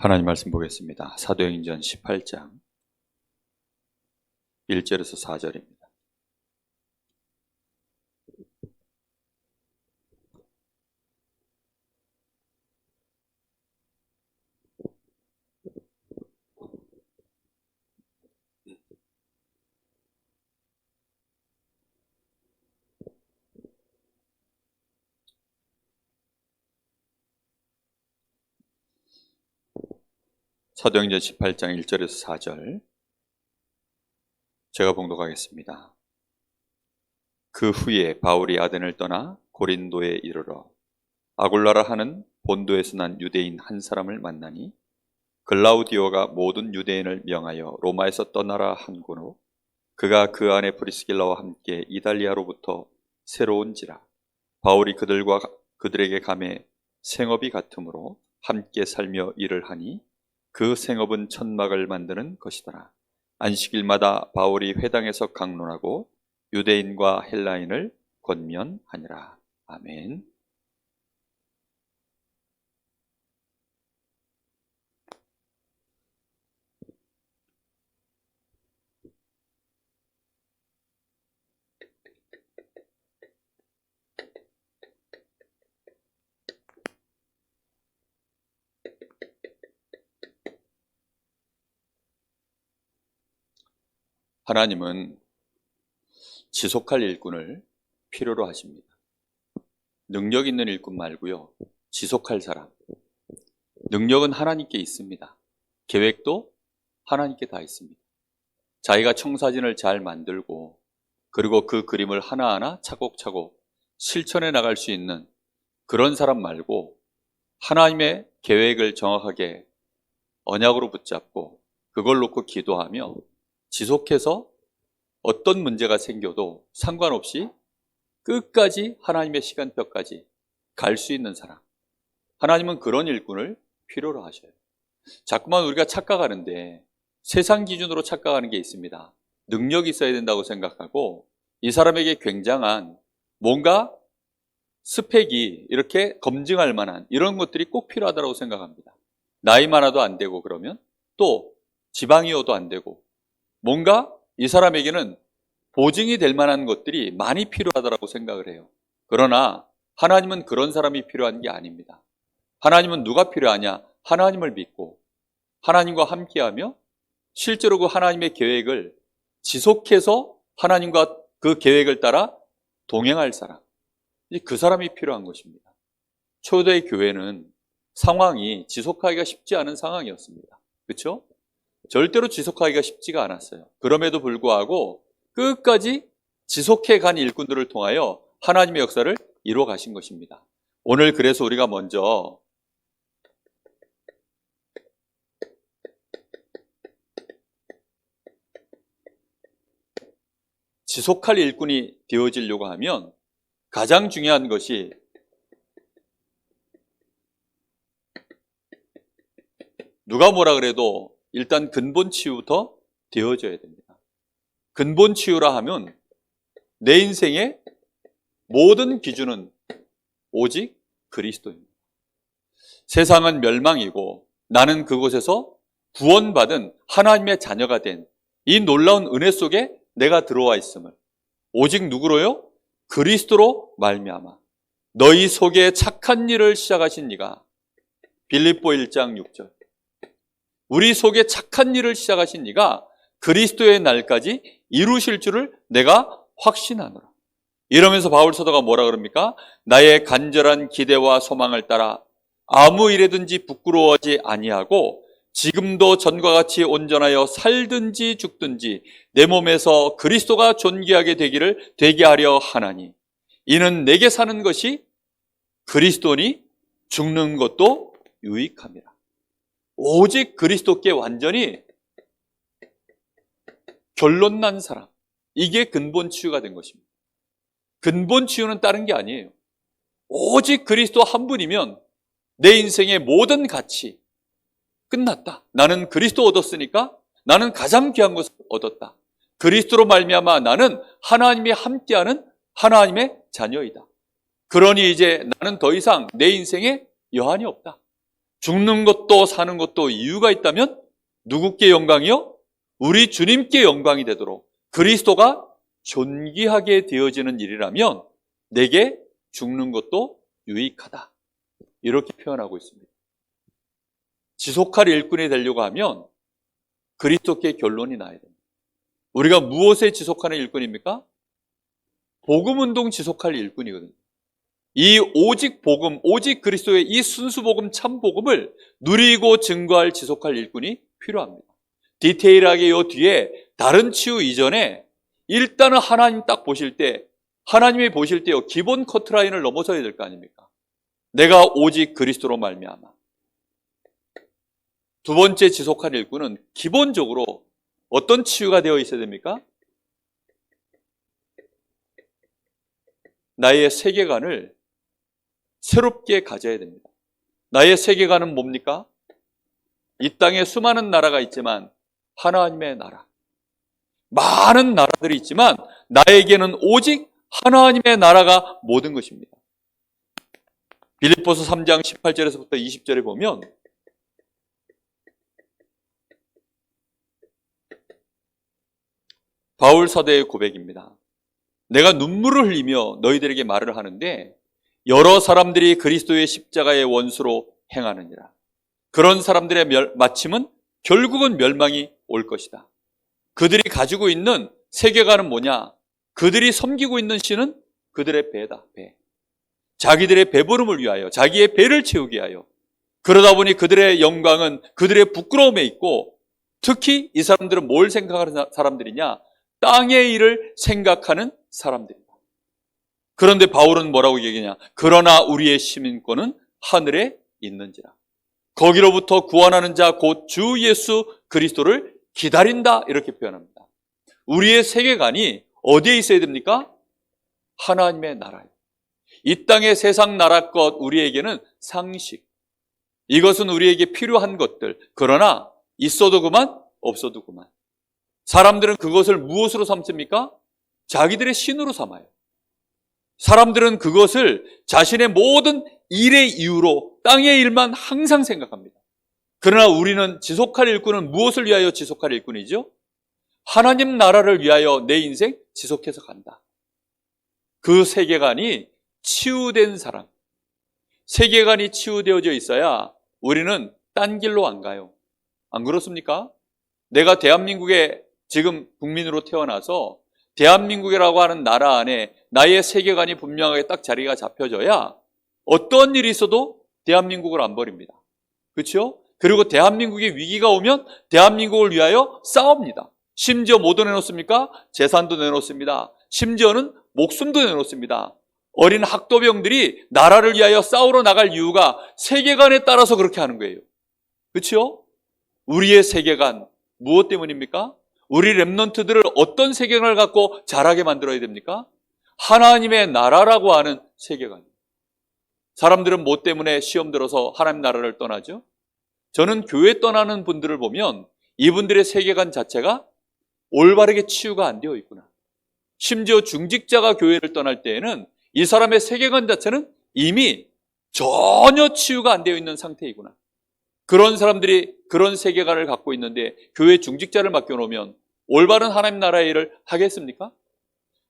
하나님 말씀 보겠습니다. 사도행전 18장 1절에서 4절입니다. 사도행전 18장 1절에서 4절 제가 봉독하겠습니다. 그 후에 바울이 아덴을 떠나 고린도에 이르러 아굴라라 하는 본도에서 난 유대인 한 사람을 만나니 글라우디오가 모든 유대인을 명하여 로마에서 떠나라 한고로 그가 그 안에 브리스길라와 함께 이달리아로부터 새로운지라. 바울이 그들에게 감해 생업이 같으므로 함께 살며 일을 하니 그 생업은 천막을 만드는 것이더라. 안식일마다 바울이 회당에서 강론하고 유대인과 헬라인을 권면하니라. 아멘. 하나님은 지속할 일꾼을 필요로 하십니다. 능력 있는 일꾼 말고요, 지속할 사람. 능력은 하나님께 있습니다. 계획도 하나님께 다 있습니다. 자기가 청사진을 잘 만들고 그리고 그 그림을 하나하나 차곡차곡 실천해 나갈 수 있는 그런 사람 말고 하나님의 계획을 정확하게 언약으로 붙잡고 그걸 놓고 기도하며 지속해서 어떤 문제가 생겨도 상관없이 끝까지 하나님의 시간표까지 갈 수 있는 사람. 하나님은 그런 일꾼을 필요로 하셔요. 자꾸만 우리가 착각하는데 세상 기준으로 착각하는 게 있습니다. 능력이 있어야 된다고 생각하고 이 사람에게 굉장한 뭔가 스펙이 이렇게 검증할 만한 이런 것들이 꼭 필요하다고 생각합니다. 나이 많아도 안 되고 그러면 또 지방이어도 안 되고 뭔가 이 사람에게는 보증이 될 만한 것들이 많이 필요하다고 생각을 해요. 그러나 하나님은 그런 사람이 필요한 게 아닙니다. 하나님은 누가 필요하냐? 하나님을 믿고 하나님과 함께하며 실제로 그 하나님의 계획을 지속해서 하나님과 그 계획을 따라 동행할 사람, 그 사람이 필요한 것입니다. 초대 교회는 상황이 지속하기가 쉽지 않은 상황이었습니다. 그렇죠? 절대로 지속하기가 쉽지가 않았어요. 그럼에도 불구하고 끝까지 지속해 간 일꾼들을 통하여 하나님의 역사를 이루어 가신 것입니다. 오늘 그래서 우리가 먼저 지속할 일꾼이 되어지려고 하면 가장 중요한 것이 누가 뭐라 그래도 일단 근본 치유부터 되어져야 됩니다. 근본 치유라 하면 내 인생의 모든 기준은 오직 그리스도입니다. 세상은 멸망이고 나는 그곳에서 구원받은 하나님의 자녀가 된 이 놀라운 은혜 속에 내가 들어와 있음을 오직 누구로요? 그리스도로 말미암아 너희 속에 착한 일을 시작하신 이가 빌립보 1장 6절 우리 속에 착한 일을 시작하신 이가 그리스도의 날까지 이루실 줄을 내가 확신하노라. 이러면서 바울 사도가 뭐라 그럽니까? 나의 간절한 기대와 소망을 따라 아무 일에든지 부끄러워하지 아니하고 지금도 전과 같이 온전하여 살든지 죽든지 내 몸에서 그리스도가 존귀하게 되게 하려 하나니 이는 내게 사는 것이 그리스도니 죽는 것도 유익함이라. 오직 그리스도께 완전히 결론 난 사람, 이게 근본 치유가 된 것입니다. 근본 치유는 다른 게 아니에요. 오직 그리스도 한 분이면 내 인생의 모든 가치 끝났다. 나는 그리스도 얻었으니까 나는 가장 귀한 것을 얻었다. 그리스도로 말미암아 나는 하나님이 함께하는 하나님의 자녀이다. 그러니 이제 나는 더 이상 내 인생에 여한이 없다. 죽는 것도 사는 것도 이유가 있다면 누구께 영광이요? 우리 주님께 영광이 되도록 그리스도가 존귀하게 되어지는 일이라면 내게 죽는 것도 유익하다. 이렇게 표현하고 있습니다. 지속할 일꾼이 되려고 하면 그리스도께 결론이 나야 됩니다. 우리가 무엇에 지속하는 일꾼입니까? 복음운동 지속할 일꾼이거든요. 이 오직 복음, 오직 그리스도의 이 순수복음, 참복음을 누리고 증거할 지속할 일꾼이 필요합니다. 디테일하게 요 뒤에 다른 치유 이전에 일단은 하나님 딱 보실 때, 하나님이 보실 때요 기본 커트라인을 넘어서야 될 거 아닙니까? 내가 오직 그리스도로 말미암아. 두 번째 지속할 일꾼은 기본적으로 어떤 치유가 되어 있어야 됩니까? 나의 세계관을 새롭게 가져야 됩니다. 나의 세계관은 뭡니까? 이 땅에 수많은 나라가 있지만 하나님의 나라. 많은 나라들이 있지만 나에게는 오직 하나님의 나라가 모든 것입니다. 빌립보서 3장 18절에서부터 20절에 보면 바울 사도의 고백입니다. 내가 눈물을 흘리며 너희들에게 말을 하는데 여러 사람들이 그리스도의 십자가의 원수로 행하느니라. 그런 사람들의 마침은 결국은 멸망이 올 것이다. 그들이 가지고 있는 세계관은 뭐냐? 그들이 섬기고 있는 신은 그들의 배다. 배. 자기들의 배부름을 위하여, 자기의 배를 채우기 위하여. 그러다 보니 그들의 영광은 그들의 부끄러움에 있고, 특히 이 사람들은 뭘 생각하는 사람들이냐? 땅의 일을 생각하는 사람들이다. 그런데 바울은 뭐라고 얘기하냐? 그러나 우리의 시민권은 하늘에 있는지라. 거기로부터 구원하는 자 곧 주 예수 그리스도를 기다린다. 이렇게 표현합니다. 우리의 세계관이 어디에 있어야 됩니까? 하나님의 나라에. 이 땅의 세상 나라 것 우리에게는 상식. 이것은 우리에게 필요한 것들. 그러나 있어도 그만, 없어도 그만. 사람들은 그것을 무엇으로 삼습니까? 자기들의 신으로 삼아요. 사람들은 그것을 자신의 모든 일의 이유로 땅의 일만 항상 생각합니다. 그러나 우리는 지속할 일꾼은 무엇을 위하여 지속할 일꾼이죠? 하나님 나라를 위하여 내 인생 지속해서 간다. 그 세계관이 치유된 사람, 세계관이 치유되어져 있어야 우리는 딴 길로 안 가요. 안 그렇습니까? 내가 대한민국에 지금 국민으로 태어나서 대한민국이라고 하는 나라 안에 나의 세계관이 분명하게 딱 자리가 잡혀져야 어떤 일이 있어도 대한민국을 안 버립니다. 그렇죠? 그리고 대한민국에 위기가 오면 대한민국을 위하여 싸웁니다. 심지어 뭐도 내놓습니까? 재산도 내놓습니다. 심지어는 목숨도 내놓습니다. 어린 학도병들이 나라를 위하여 싸우러 나갈 이유가 세계관에 따라서 그렇게 하는 거예요. 그렇죠? 우리의 세계관 무엇 때문입니까? 우리 렘넌트들을 어떤 세계관을 갖고 자라게 만들어야 됩니까? 하나님의 나라라고 하는 세계관. 사람들은 뭐 때문에 시험 들어서 하나님 나라를 떠나죠? 저는 교회 떠나는 분들을 보면 이분들의 세계관 자체가 올바르게 치유가 안 되어 있구나. 심지어 중직자가 교회를 떠날 때에는 이 사람의 세계관 자체는 이미 전혀 치유가 안 되어 있는 상태이구나. 그런 사람들이 그런 세계관을 갖고 있는데 교회 중직자를 맡겨놓으면 올바른 하나님 나라의 일을 하겠습니까?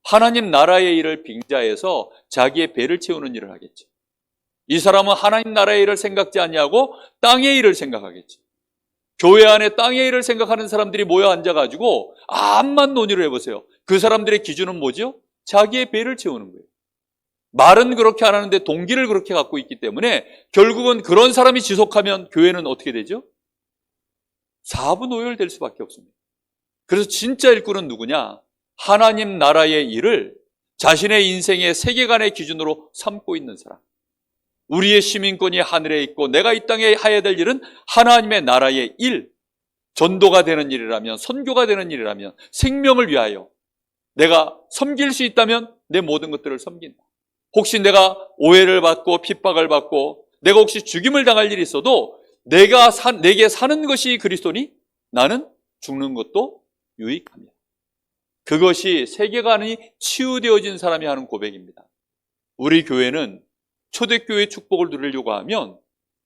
하나님 나라의 일을 빙자해서 자기의 배를 채우는 일을 하겠지. 이 사람은 하나님 나라의 일을 생각지 않냐고 땅의 일을 생각하겠지. 교회 안에 땅의 일을 생각하는 사람들이 모여 앉아가지고 암만 논의를 해보세요. 그 사람들의 기준은 뭐죠? 자기의 배를 채우는 거예요. 말은 그렇게 안 하는데 동기를 그렇게 갖고 있기 때문에 결국은 그런 사람이 지속하면 교회는 어떻게 되죠? 사분오열될 수밖에 없습니다. 그래서 진짜 일꾼은 누구냐? 하나님 나라의 일을 자신의 인생의 세계관의 기준으로 삼고 있는 사람. 우리의 시민권이 하늘에 있고 내가 이 땅에 해야 될 일은 하나님의 나라의 일, 전도가 되는 일이라면, 선교가 되는 일이라면, 생명을 위하여 내가 섬길 수 있다면 내 모든 것들을 섬긴다. 혹시 내가 오해를 받고 핍박을 받고 내가 혹시 죽임을 당할 일이 있어도 내게 사는 것이 그리스도니 나는 죽는 것도 유익합니다. 그것이 세계관이 치유되어진 사람이 하는 고백입니다. 우리 교회는 초대교회 축복을 누리려고 하면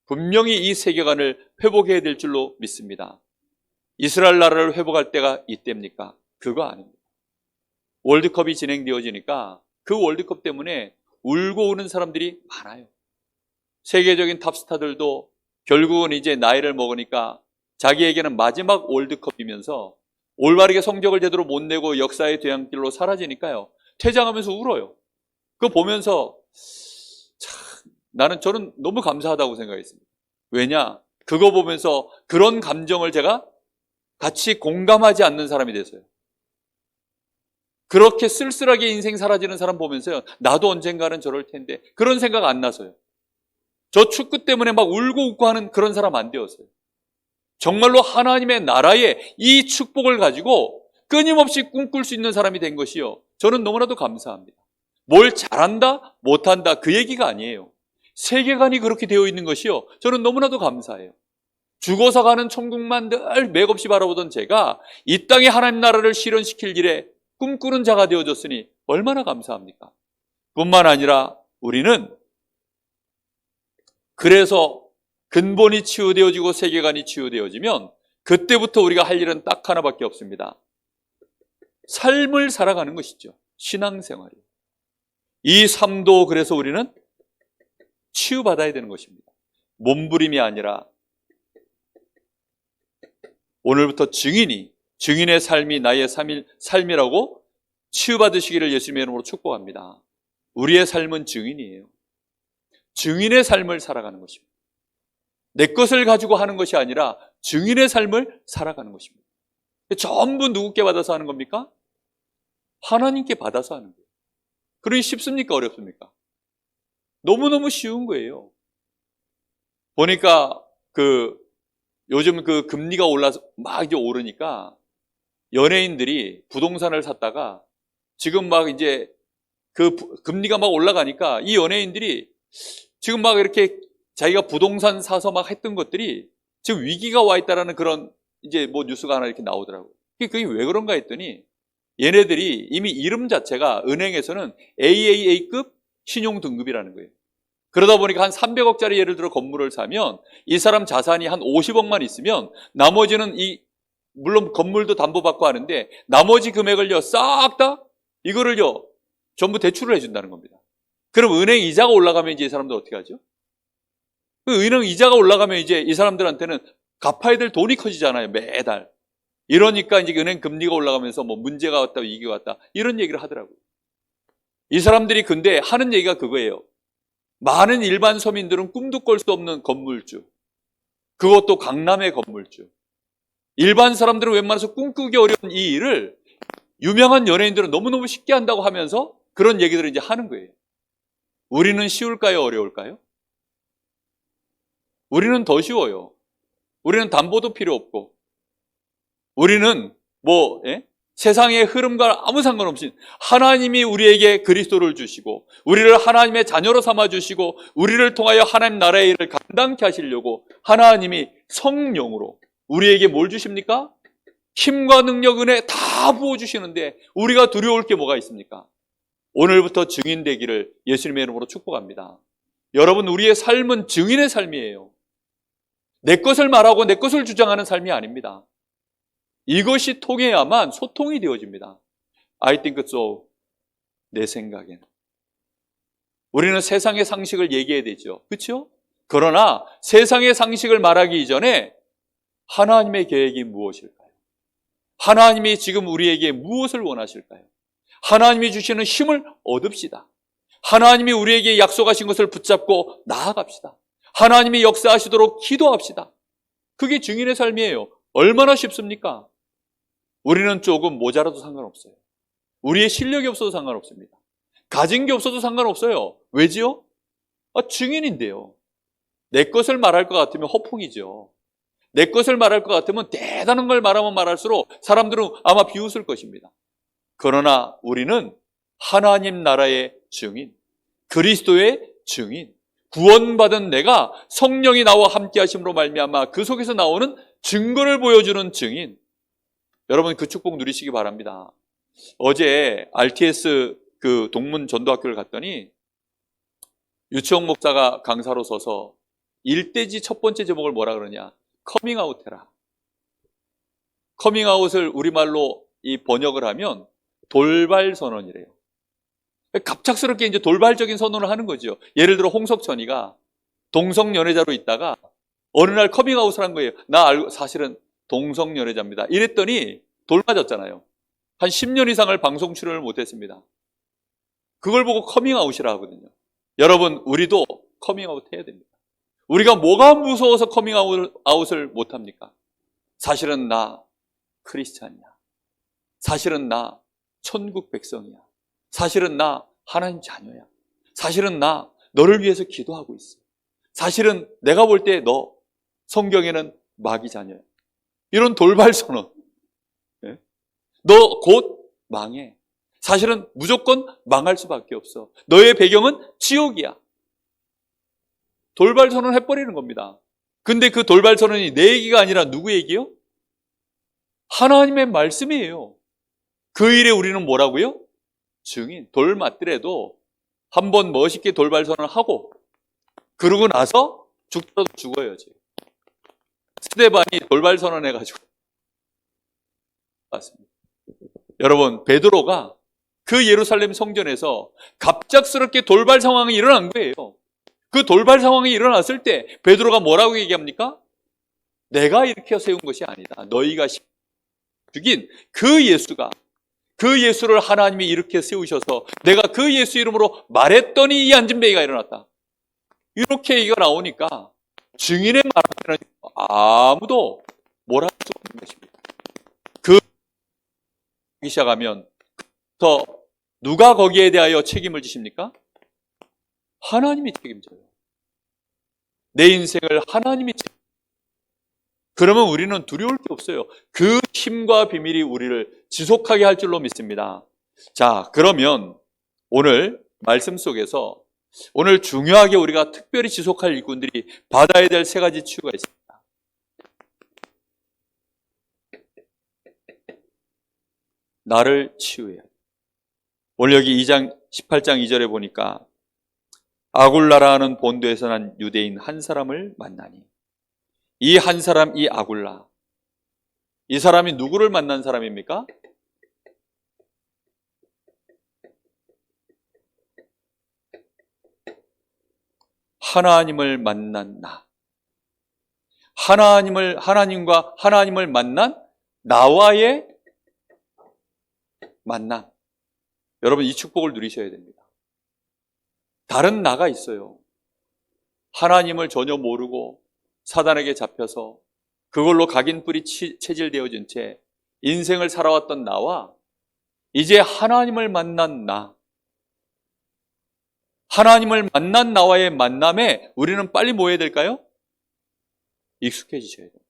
분명히 이 세계관을 회복해야 될 줄로 믿습니다. 이스라엘 나라를 회복할 때가 이때입니까? 그거 아닙니다. 월드컵이 진행되어지니까 그 월드컵 때문에 울고 우는 사람들이 많아요. 세계적인 탑스타들도 결국은 이제 나이를 먹으니까 자기에게는 마지막 월드컵이면서 올바르게 성적을 제대로 못 내고 역사의 뒤안길로 사라지니까요, 퇴장하면서 울어요. 그거 보면서 저는 너무 감사하다고 생각했습니다. 왜냐? 그거 보면서 그런 감정을 제가 같이 공감하지 않는 사람이 됐어요. 그렇게 쓸쓸하게 인생 사라지는 사람 보면서요, 나도 언젠가는 저럴 텐데 그런 생각 안 나서요. 저 축구 때문에 막 울고 웃고 하는 그런 사람 안 되었어요. 정말로 하나님의 나라의 이 축복을 가지고 끊임없이 꿈꿀 수 있는 사람이 된 것이요, 저는 너무나도 감사합니다. 뭘 잘한다 못한다 그 얘기가 아니에요. 세계관이 그렇게 되어 있는 것이요, 저는 너무나도 감사해요. 죽어서 가는 천국만 늘 맥없이 바라보던 제가 이 땅에 하나님 나라를 실현시킬 일에 꿈꾸는 자가 되어졌으니 얼마나 감사합니까? 뿐만 아니라 우리는 그래서 근본이 치유되어지고 세계관이 치유되어지면 그때부터 우리가 할 일은 딱 하나밖에 없습니다. 삶을 살아가는 것이죠. 신앙생활이요. 이 삶도 그래서 우리는 치유받아야 되는 것입니다. 몸부림이 아니라 오늘부터 증인의 삶이 나의 삶이라고 치유받으시기를 예수님의 이름으로 축복합니다. 우리의 삶은 증인이에요. 증인의 삶을 살아가는 것입니다. 내 것을 가지고 하는 것이 아니라 증인의 삶을 살아가는 것입니다. 전부 누구께 받아서 하는 겁니까? 하나님께 받아서 하는 거예요. 그러니 쉽습니까? 어렵습니까? 너무너무 쉬운 거예요. 보니까 요즘 금리가 올라서 막 이제 오르니까 연예인들이 부동산을 샀다가 지금 막 이제 금리가 막 올라가니까 이 연예인들이 지금 막 이렇게 자기가 부동산 사서 막 했던 것들이 지금 위기가 와 있다라는 그런 이제 뭐 뉴스가 하나 이렇게 나오더라고요. 그게 왜 그런가 했더니 얘네들이 이미 이름 자체가 은행에서는 AAA급 신용 등급이라는 거예요. 그러다 보니까 한 300억짜리 예를 들어 건물을 사면 이 사람 자산이 한 50억만 있으면 나머지는 물론 건물도 담보받고 하는데 나머지 금액을요 싹 다 이거를요 전부 대출을 해준다는 겁니다. 그럼 은행 이자가 올라가면 이제 이 사람들 어떻게 하죠? 그 은행 이자가 올라가면 이제 이 사람들한테는 갚아야 될 돈이 커지잖아요, 매달. 이러니까 이제 은행 금리가 올라가면서 뭐 문제가 왔다, 위기가 왔다, 이런 얘기를 하더라고요. 이 사람들이 근데 하는 얘기가 그거예요. 많은 일반 서민들은 꿈도 꿀 수 없는 건물주, 그것도 강남의 건물주. 일반 사람들은 웬만해서 꿈꾸기 어려운 이 일을 유명한 연예인들은 너무너무 쉽게 한다고 하면서 그런 얘기들을 이제 하는 거예요. 우리는 쉬울까요? 어려울까요? 우리는 더 쉬워요. 우리는 담보도 필요 없고, 우리는 세상의 흐름과 아무 상관없이 하나님이 우리에게 그리스도를 주시고 우리를 하나님의 자녀로 삼아주시고 우리를 통하여 하나님 나라의 일을 감당케 하시려고 하나님이 성령으로 우리에게 뭘 주십니까? 힘과 능력, 은혜 다 부어주시는데 우리가 두려울 게 뭐가 있습니까? 오늘부터 증인 되기를 예수님의 이름으로 축복합니다. 여러분, 우리의 삶은 증인의 삶이에요. 내 것을 말하고 내 것을 주장하는 삶이 아닙니다. 이것이 통해야만 소통이 되어집니다. I think so. 내 생각에는. 우리는 세상의 상식을 얘기해야 되죠. 그렇죠? 그러나 세상의 상식을 말하기 이전에 하나님의 계획이 무엇일까요? 하나님이 지금 우리에게 무엇을 원하실까요? 하나님이 주시는 힘을 얻읍시다. 하나님이 우리에게 약속하신 것을 붙잡고 나아갑시다. 하나님이 역사하시도록 기도합시다. 그게 증인의 삶이에요. 얼마나 쉽습니까? 우리는 조금 모자라도 상관없어요. 우리의 실력이 없어도 상관없습니다. 가진 게 없어도 상관없어요. 왜지요? 증인인데요. 내 것을 말할 것 같으면 허풍이죠. 내 것을 말할 것 같으면 대단한 걸 말하면 말할수록 사람들은 아마 비웃을 것입니다. 그러나 우리는 하나님 나라의 증인, 그리스도의 증인, 구원받은 내가 성령이 나와 함께 하심으로 말미암아 그 속에서 나오는 증거를 보여주는 증인. 여러분, 그 축복 누리시기 바랍니다. 어제 RTS 동문 전도학교를 갔더니 유치원 목사가 강사로 서서 일대지 첫 번째 제목을 뭐라 그러냐? 커밍아웃 해라. 커밍아웃을 우리말로 이 번역을 하면 돌발 선언이래요. 갑작스럽게 이제 돌발적인 선언을 하는 거죠. 예를 들어 홍석천이가 동성연애자로 있다가 어느 날 커밍아웃을 한 거예요. 사실은 동성연애자입니다. 이랬더니 돌 맞았잖아요. 한 10년 이상을 방송 출연을 못했습니다. 그걸 보고 커밍아웃이라 하거든요. 여러분, 우리도 커밍아웃 해야 됩니다. 우리가 뭐가 무서워서 커밍아웃을 못합니까? 사실은 나 크리스찬이야. 사실은 나 천국 백성이야. 사실은 나 하나님 자녀야. 사실은 나 너를 위해서 기도하고 있어. 사실은 내가 볼 때 너 성경에는 마귀 자녀야. 이런 돌발 선언. 네? 너 곧 망해. 사실은 무조건 망할 수밖에 없어. 너의 배경은 지옥이야. 돌발 선언을 해버리는 겁니다. 근데 그 돌발 선언이 내 얘기가 아니라 누구 얘기요? 하나님의 말씀이에요. 그 일에 우리는 뭐라고요? 증인. 돌 맞더라도 한번 멋있게 돌발 선언을 하고 그러고 나서 죽더라도 죽어야지. 스데반이 돌발 선언해가지고 맞습니다. 여러분, 베드로가 그 예루살렘 성전에서 갑작스럽게 돌발 상황이 일어난 거예요. 그 돌발 상황이 일어났을 때 베드로가 뭐라고 얘기합니까? 내가 일으켜 세운 것이 아니다. 너희가 죽인 그 예수가, 그 예수를 하나님이 일으켜 세우셔서 내가 그 예수 이름으로 말했더니 이 안진뱅이가 일어났다. 이렇게 얘기가 나오니까 증인의 말하면 아무도 뭐라 할 수 없는 것입니다. 그 시작하면 더 누가 거기에 대하여 책임을 지십니까? 하나님이 책임져요. 내 인생을 하나님이 책임져요. 그러면 우리는 두려울 게 없어요. 그 힘과 비밀이 우리를 지속하게 할 줄로 믿습니다. 자, 그러면 오늘 말씀 속에서 오늘 중요하게 우리가 특별히 지속할 일꾼들이 받아야 될 세 가지 치유가 있습니다. 나를 치유해야 돼. 오늘 여기 18장 2절에 보니까 아굴라라는 본도에서 난 유대인 한 사람을 만나니, 이 한 사람, 이 아굴라, 이 사람이 누구를 만난 사람입니까? 하나님을 만난 나. 하나님을 만난 나와의 만남. 여러분, 이 축복을 누리셔야 됩니다. 다른 나가 있어요. 하나님을 전혀 모르고 사단에게 잡혀서 그걸로 각인뿔이 체질되어진 채 인생을 살아왔던 나와 이제 하나님을 만난 나, 하나님을 만난 나와의 만남에 우리는 빨리 뭐 해야 될까요? 익숙해지셔야 돼요.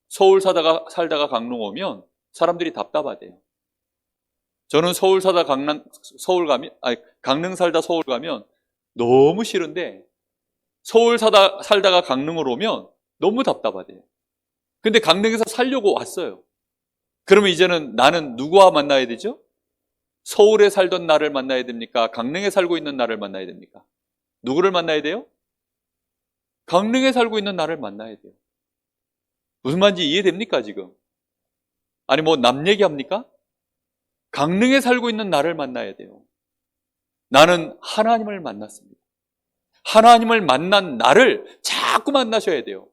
서울 살다가 강릉 오면 사람들이 답답하대요. 저는 강릉 살다 서울 가면 너무 싫은데 서울 살다가 강릉으로 오면 너무 답답하대요. 근데 강릉에서 살려고 왔어요. 그러면 이제는 나는 누구와 만나야 되죠? 서울에 살던 나를 만나야 됩니까? 강릉에 살고 있는 나를 만나야 됩니까? 누구를 만나야 돼요? 강릉에 살고 있는 나를 만나야 돼요. 무슨 말인지 이해됩니까, 지금? 아니, 뭐 남 얘기합니까? 강릉에 살고 있는 나를 만나야 돼요. 나는 하나님을 만났습니다. 하나님을 만난 나를 자꾸 만나셔야 돼요.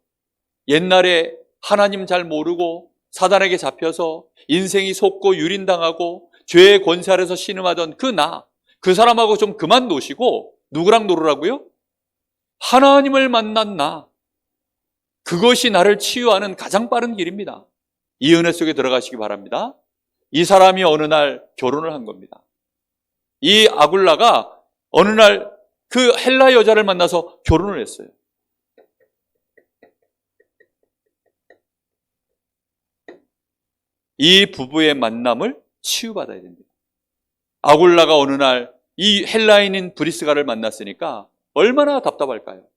옛날에 하나님 잘 모르고 사단에게 잡혀서 인생이 속고 유린당하고 죄의 권세 아래서 신음하던 그 사람하고 좀 그만 노시고 누구랑 놀으라고요? 하나님을 만난 나. 그것이 나를 치유하는 가장 빠른 길입니다. 이 은혜 속에 들어가시기 바랍니다. 이 사람이 어느 날 결혼을 한 겁니다. 이 아굴라가 어느 날 그 헬라 여자를 만나서 결혼을 했어요. 이 부부의 만남을 치유받아야 됩니다. 아굴라가 어느 날 이 헬라인인 브리스가를 만났으니까 얼마나 답답할까요?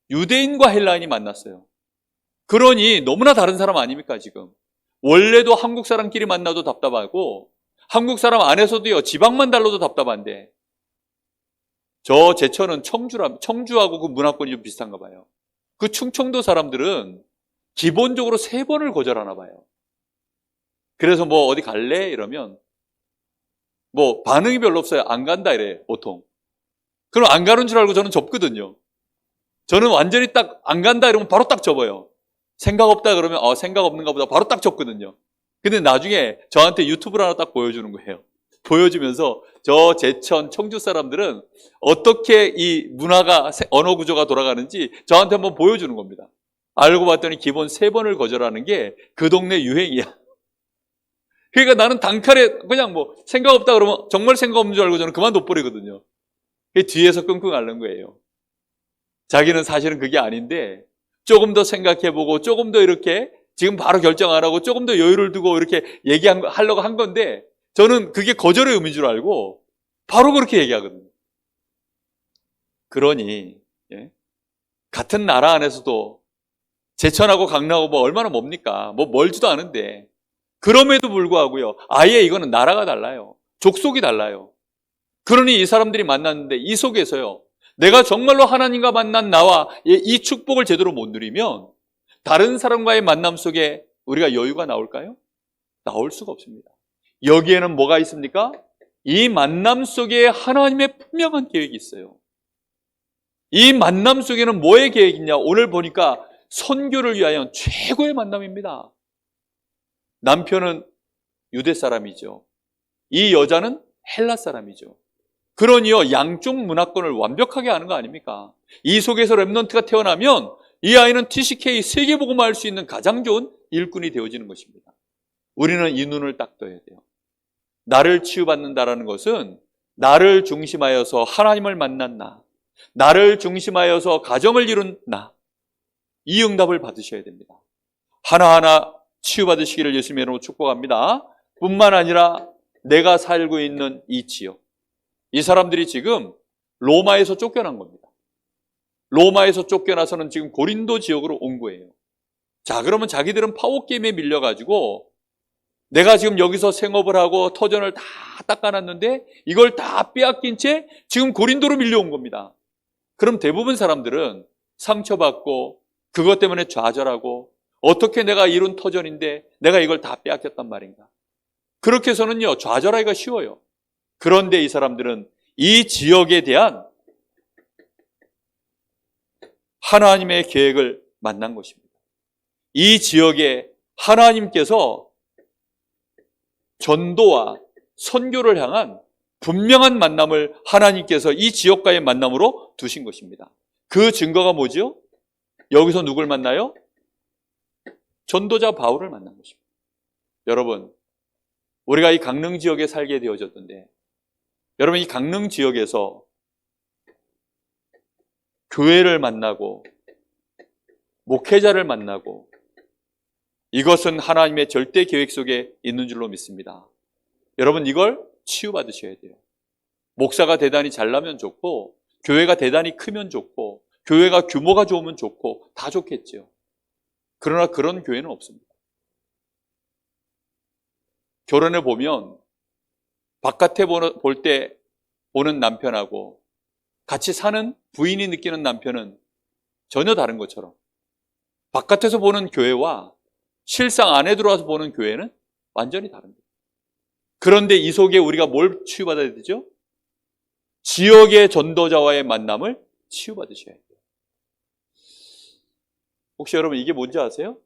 유대인과 헬라인이 만났어요. 그러니 너무나 다른 사람 아닙니까, 지금? 원래도 한국 사람끼리 만나도 답답하고 한국 사람 안에서도요, 지방만 달라도 답답한데 저 제천은 청주하고 그 문화권이 좀 비슷한가 봐요. 그 충청도 사람들은 기본적으로 3번을 거절하나 봐요. 그래서 뭐 어디 갈래? 이러면 뭐 반응이 별로 없어요. 안 간다 이래 보통. 그럼 안 가는 줄 알고 저는 접거든요. 저는 완전히 딱 안 간다 이러면 바로 딱 접어요. 생각 없다 그러면 생각 없는가 보다 바로 딱 접거든요. 근데 나중에 저한테 유튜브를 하나 딱 보여주는 거예요. 보여주면서 저 제천 청주 사람들은 어떻게 이 문화가 언어 구조가 돌아가는지 저한테 한번 보여주는 겁니다. 알고 봤더니 기본 3번을 거절하는 게 그 동네 유행이야. 그러니까 나는 단칼에 그냥 뭐 생각 없다 그러면 정말 생각 없는 줄 알고 저는 그만 둬버리거든요. 뒤에서 끙끙 앓는 거예요. 자기는 사실은 그게 아닌데 조금 더 생각해보고 조금 더 이렇게 지금 바로 결정 안 하고 조금 더 여유를 두고 이렇게 하려고 한 건데 저는 그게 거절의 의미인 줄 알고 바로 그렇게 얘기하거든요. 그러니 같은 나라 안에서도 제천하고 강릉하고 뭐 얼마나 멉니까? 뭐 멀지도 않은데 그럼에도 불구하고요. 아예 이거는 나라가 달라요. 족속이 달라요. 그러니 이 사람들이 만났는데 이 속에서요. 내가 정말로 하나님과 만난 나와 이 축복을 제대로 못 누리면 다른 사람과의 만남 속에 우리가 여유가 나올까요? 나올 수가 없습니다. 여기에는 뭐가 있습니까? 이 만남 속에 하나님의 분명한 계획이 있어요. 이 만남 속에는 뭐의 계획이 있냐? 오늘 보니까 선교를 위하여 최고의 만남입니다. 남편은 유대 사람이죠. 이 여자는 헬라 사람이죠. 그러니요, 양쪽 문화권을 완벽하게 아는 거 아닙니까? 이 속에서 렘넌트가 태어나면 이 아이는 TCK 세계복음화 할 수 있는 가장 좋은 일꾼이 되어지는 것입니다. 우리는 이 눈을 딱 떠야 돼요. 나를 치유받는다라는 것은 나를 중심하여서 하나님을 만난 나, 나를 중심하여서 가정을 이룬 나, 이 응답을 받으셔야 됩니다. 하나하나 치유받으시기를 예수님의 이름으로 축복합니다. 뿐만 아니라 내가 살고 있는 이 지역, 이 사람들이 지금 로마에서 쫓겨난 겁니다. 로마에서 쫓겨나서는 지금 고린도 지역으로 온 거예요. 자, 그러면 자기들은 파워게임에 밀려가지고 내가 지금 여기서 생업을 하고 터전을 다 닦아놨는데 이걸 다 빼앗긴 채 지금 고린도로 밀려온 겁니다. 그럼 대부분 사람들은 상처받고 그것 때문에 좌절하고 어떻게 내가 이룬 터전인데 내가 이걸 다 빼앗겼단 말인가. 그렇게 해서는요, 좌절하기가 쉬워요. 그런데 이 사람들은 이 지역에 대한 하나님의 계획을 만난 것입니다. 이 지역에 하나님께서 전도와 선교를 향한 분명한 만남을 하나님께서 이 지역과의 만남으로 두신 것입니다. 그 증거가 뭐죠? 여기서 누굴 만나요? 전도자 바울을 만난 것입니다. 여러분, 우리가 이 강릉 지역에 살게 되어졌던데 여러분, 이 강릉 지역에서 교회를 만나고 목회자를 만나고 이것은 하나님의 절대 계획 속에 있는 줄로 믿습니다. 여러분, 이걸 치유받으셔야 돼요. 목사가 대단히 잘나면 좋고 교회가 대단히 크면 좋고 교회가 규모가 좋으면 좋고 다 좋겠죠. 그러나 그런 교회는 없습니다. 결혼해 보면 바깥에 볼 때 보는 남편하고 같이 사는 부인이 느끼는 남편은 전혀 다른 것처럼 바깥에서 보는 교회와 실상 안에 들어와서 보는 교회는 완전히 다릅니다. 그런데 이 속에 우리가 뭘 치유받아야 되죠? 지역의 전도자와의 만남을 치유받으셔야 돼요. 혹시 여러분 이게 뭔지 아세요?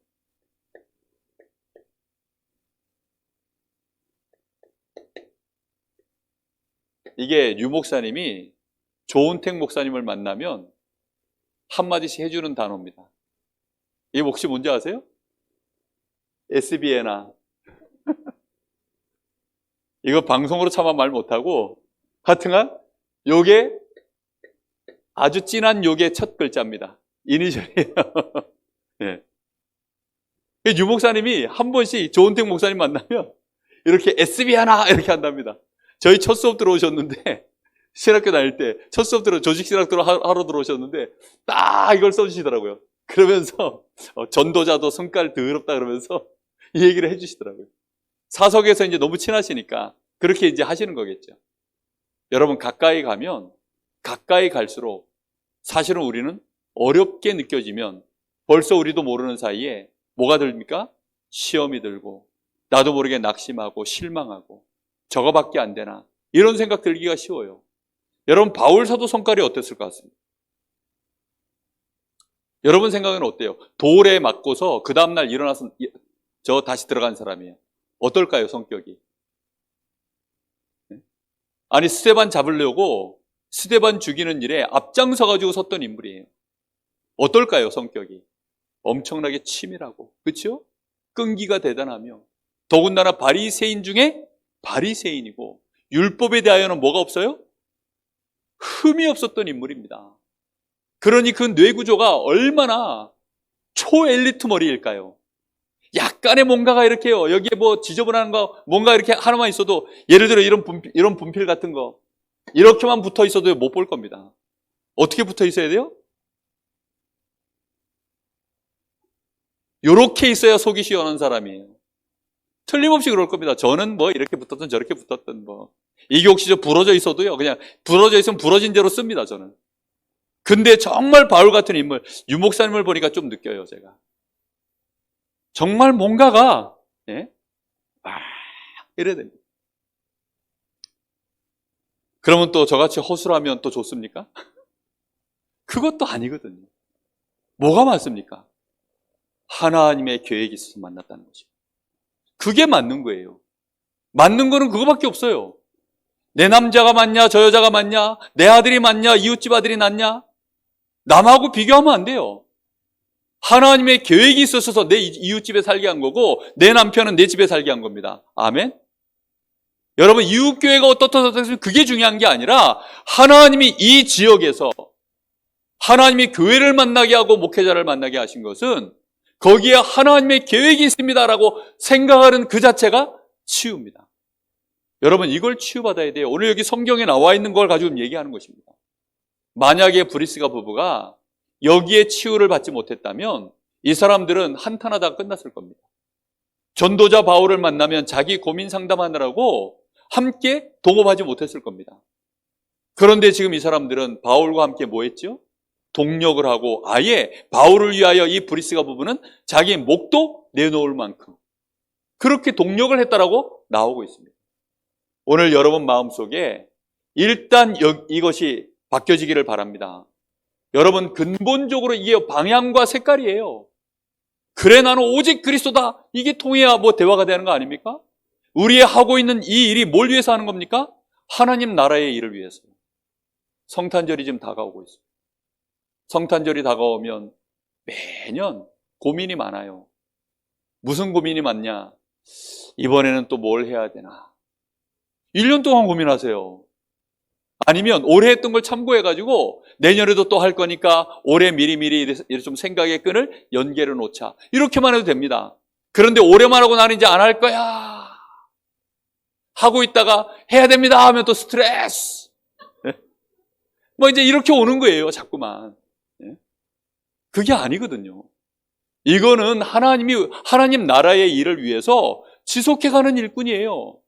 이게 유 목사님이 조은택 목사님을 만나면 한마디씩 해주는 단어입니다. 이게 혹시 뭔지 아세요? SBN아. 이거 방송으로 차마 말 못하고 하여튼간 요게 아주 진한 요게 첫 글자입니다. 이니셜이에요. 네. 유 목사님이 한 번씩 조은택 목사님 만나면 이렇게 SBN아 이렇게 한답니다. 저희 첫 수업 들어오셨는데 신학교 다닐 때 첫 수업 조직 신학 하러 들어오셨는데 딱 이걸 써주시더라고요. 그러면서 전도자도 성깔 더럽다 그러면서 이 얘기를 해주시더라고요. 사석에서 이제 너무 친하시니까 그렇게 이제 하시는 거겠죠. 여러분 가까이 가면 가까이 갈수록 사실은 우리는 어렵게 느껴지면 벌써 우리도 모르는 사이에 뭐가 들립니까? 시험이 들고 나도 모르게 낙심하고 실망하고 저거밖에 안 되나 이런 생각 들기가 쉬워요. 여러분 바울 사도 성깔이 어땠을 것 같습니다. 여러분 생각은 어때요? 돌에 맞고서 그 다음날 일어나서 저 다시 들어간 사람이에요. 어떨까요, 성격이? 아니, 스데반 잡으려고 스데반 죽이는 일에 앞장서가지고 섰던 인물이에요. 어떨까요, 성격이? 엄청나게 치밀하고, 그렇죠? 끈기가 대단하며, 더군다나 바리새인 중에 바리새인이고, 율법에 대하여는 뭐가 없어요? 흠이 없었던 인물입니다. 그러니 그 뇌구조가 얼마나 초엘리트 머리일까요? 약간의 뭔가가 이렇게요. 여기에 뭐 지저분한 거, 뭔가 이렇게 하나만 있어도, 예를 들어 이런 분필 같은 거, 이렇게만 붙어 있어도 못 볼 겁니다. 어떻게 붙어 있어야 돼요? 요렇게 있어야 속이 시원한 사람이에요. 틀림없이 그럴 겁니다. 저는 뭐 이렇게 붙었든 저렇게 붙었든 뭐. 이게 혹시 저 부러져 있어도요. 그냥 부러져 있으면 부러진 대로 씁니다, 저는. 근데 정말 바울 같은 인물, 유 목사님을 보니까 좀 느껴요, 제가. 정말 뭔가가, 예? 이래야 됩니다. 그러면 또 저같이 허술하면 또 좋습니까? 그것도 아니거든요. 뭐가 맞습니까? 하나님의 계획이 있어서 만났다는 거죠. 그게 맞는 거예요. 맞는 거는 그거밖에 없어요. 내 남자가 맞냐, 저 여자가 맞냐, 내 아들이 맞냐, 이웃집 아들이 낫냐? 남하고 비교하면 안 돼요. 하나님의 계획이 있어서 내 이웃집에 살게 한 거고 내 남편은 내 집에 살게 한 겁니다. 아멘? 여러분, 이웃교회가 어떻다 그게 중요한 게 아니라 하나님이 이 지역에서 하나님이 교회를 만나게 하고 목회자를 만나게 하신 것은 거기에 하나님의 계획이 있습니다라고 생각하는 그 자체가 치유입니다. 여러분, 이걸 치유받아야 돼요. 오늘 여기 성경에 나와 있는 걸 가지고 얘기하는 것입니다. 만약에 브리스가 부부가 여기에 치유를 받지 못했다면 이 사람들은 한탄하다가 끝났을 겁니다. 전도자 바울을 만나면 자기 고민 상담하느라고 함께 동업하지 못했을 겁니다. 그런데 지금 이 사람들은 바울과 함께 뭐 했죠? 동력을 하고 아예 바울을 위하여 이 브리스가 부부는 자기 목도 내놓을 만큼 그렇게 동력을 했다라고 나오고 있습니다. 오늘 여러분 마음속에 일단 이것이 바뀌어지기를 바랍니다. 여러분, 근본적으로 이게 방향과 색깔이에요. 그래, 나는 오직 그리스도다. 이게 통해야 뭐 대화가 되는 거 아닙니까? 우리의 하고 있는 이 일이 뭘 위해서 하는 겁니까? 하나님 나라의 일을 위해서. 성탄절이 지금 다가오고 있어요. 성탄절이 다가오면 매년 고민이 많아요. 무슨 고민이 많냐? 이번에는 또 뭘 해야 되나? 1년 동안 고민하세요. 아니면 올해 했던 걸 참고해가지고 내년에도 또 할 거니까 올해 미리미리 이렇게 좀 생각의 끈을 연결해 놓자. 이렇게만 해도 됩니다. 그런데 올해만 하고 나는 이제 안 할 거야. 하고 있다가 해야 됩니다 하면 또 스트레스. 뭐 이제 이렇게 오는 거예요, 자꾸만. 그게 아니거든요. 이거는 하나님 나라의 일을 위해서 지속해가는 일꾼이에요.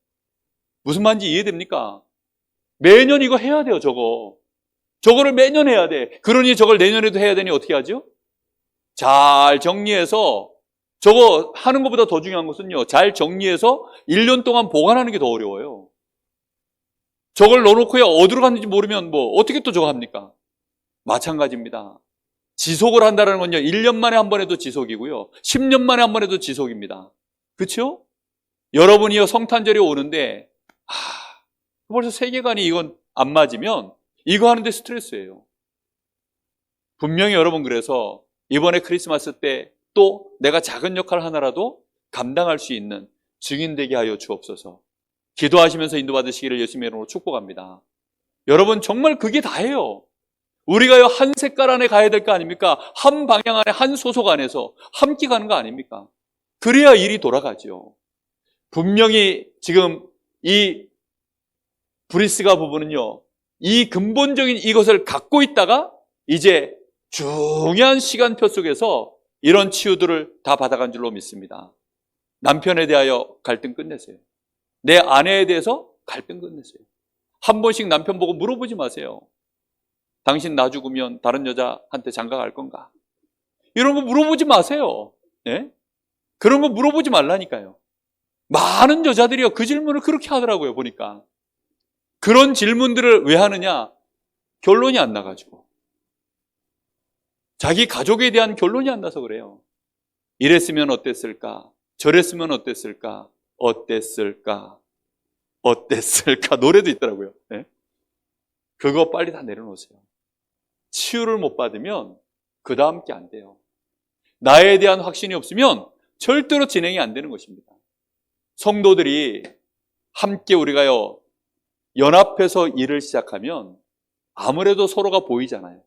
무슨 말인지 이해됩니까? 매년 이거 해야 돼요, 저거를 매년 해야 돼. 그러니 저걸 내년에도 해야 되니 어떻게 하죠? 잘 정리해서, 저거 하는 것보다 더 중요한 것은요, 잘 정리해서 1년 동안 보관하는 게 더 어려워요. 저걸 넣어놓고야 어디로 갔는지 모르면 뭐 어떻게 또 저거 합니까? 마찬가지입니다. 지속을 한다는 건요, 1년 만에 한 번 해도 지속이고요, 10년 만에 한 번 해도 지속입니다. 그렇죠? 여러분이요, 성탄절이 오는데 벌써 세계관이 이건 안 맞으면 이거 하는데 스트레스예요. 분명히 여러분, 그래서 이번에 크리스마스 때 또 내가 작은 역할 하나라도 감당할 수 있는 증인 되게 하여 주옵소서. 기도하시면서 인도받으시기를 예수님의 이름으로 축복합니다. 여러분, 정말 그게 다예요. 우리가요, 한 색깔 안에 가야 될 거 아닙니까? 한 방향 안에, 한 소속 안에서 함께 가는 거 아닙니까? 그래야 일이 돌아가죠. 분명히 지금 이 브리스가 부부는요, 이 근본적인 이것을 갖고 있다가 이제 중요한 시간표 속에서 이런 치유들을 다 받아간 줄로 믿습니다. 남편에 대하여 갈등 끝내세요. 내 아내에 대해서 갈등 끝내세요. 한 번씩 남편 보고 물어보지 마세요. 당신 나 죽으면 다른 여자한테 장가 갈 건가? 이런 거 물어보지 마세요. 예? 그런 거 물어보지 말라니까요. 많은 여자들이요, 그 질문을 그렇게 하더라고요, 보니까. 그런 질문들을 왜 하느냐? 결론이 안 나가지고. 자기 가족에 대한 결론이 안 나서 그래요. 이랬으면 어땠을까? 저랬으면 어땠을까? 어땠을까? 어땠을까? 노래도 있더라고요. 네? 그거 빨리 다 내려놓으세요. 치유를 못 받으면 그 다음 게 안 돼요. 나에 대한 확신이 없으면 절대로 진행이 안 되는 것입니다. 성도들이 함께 우리가요, 연합해서 일을 시작하면 아무래도 서로가 보이잖아요.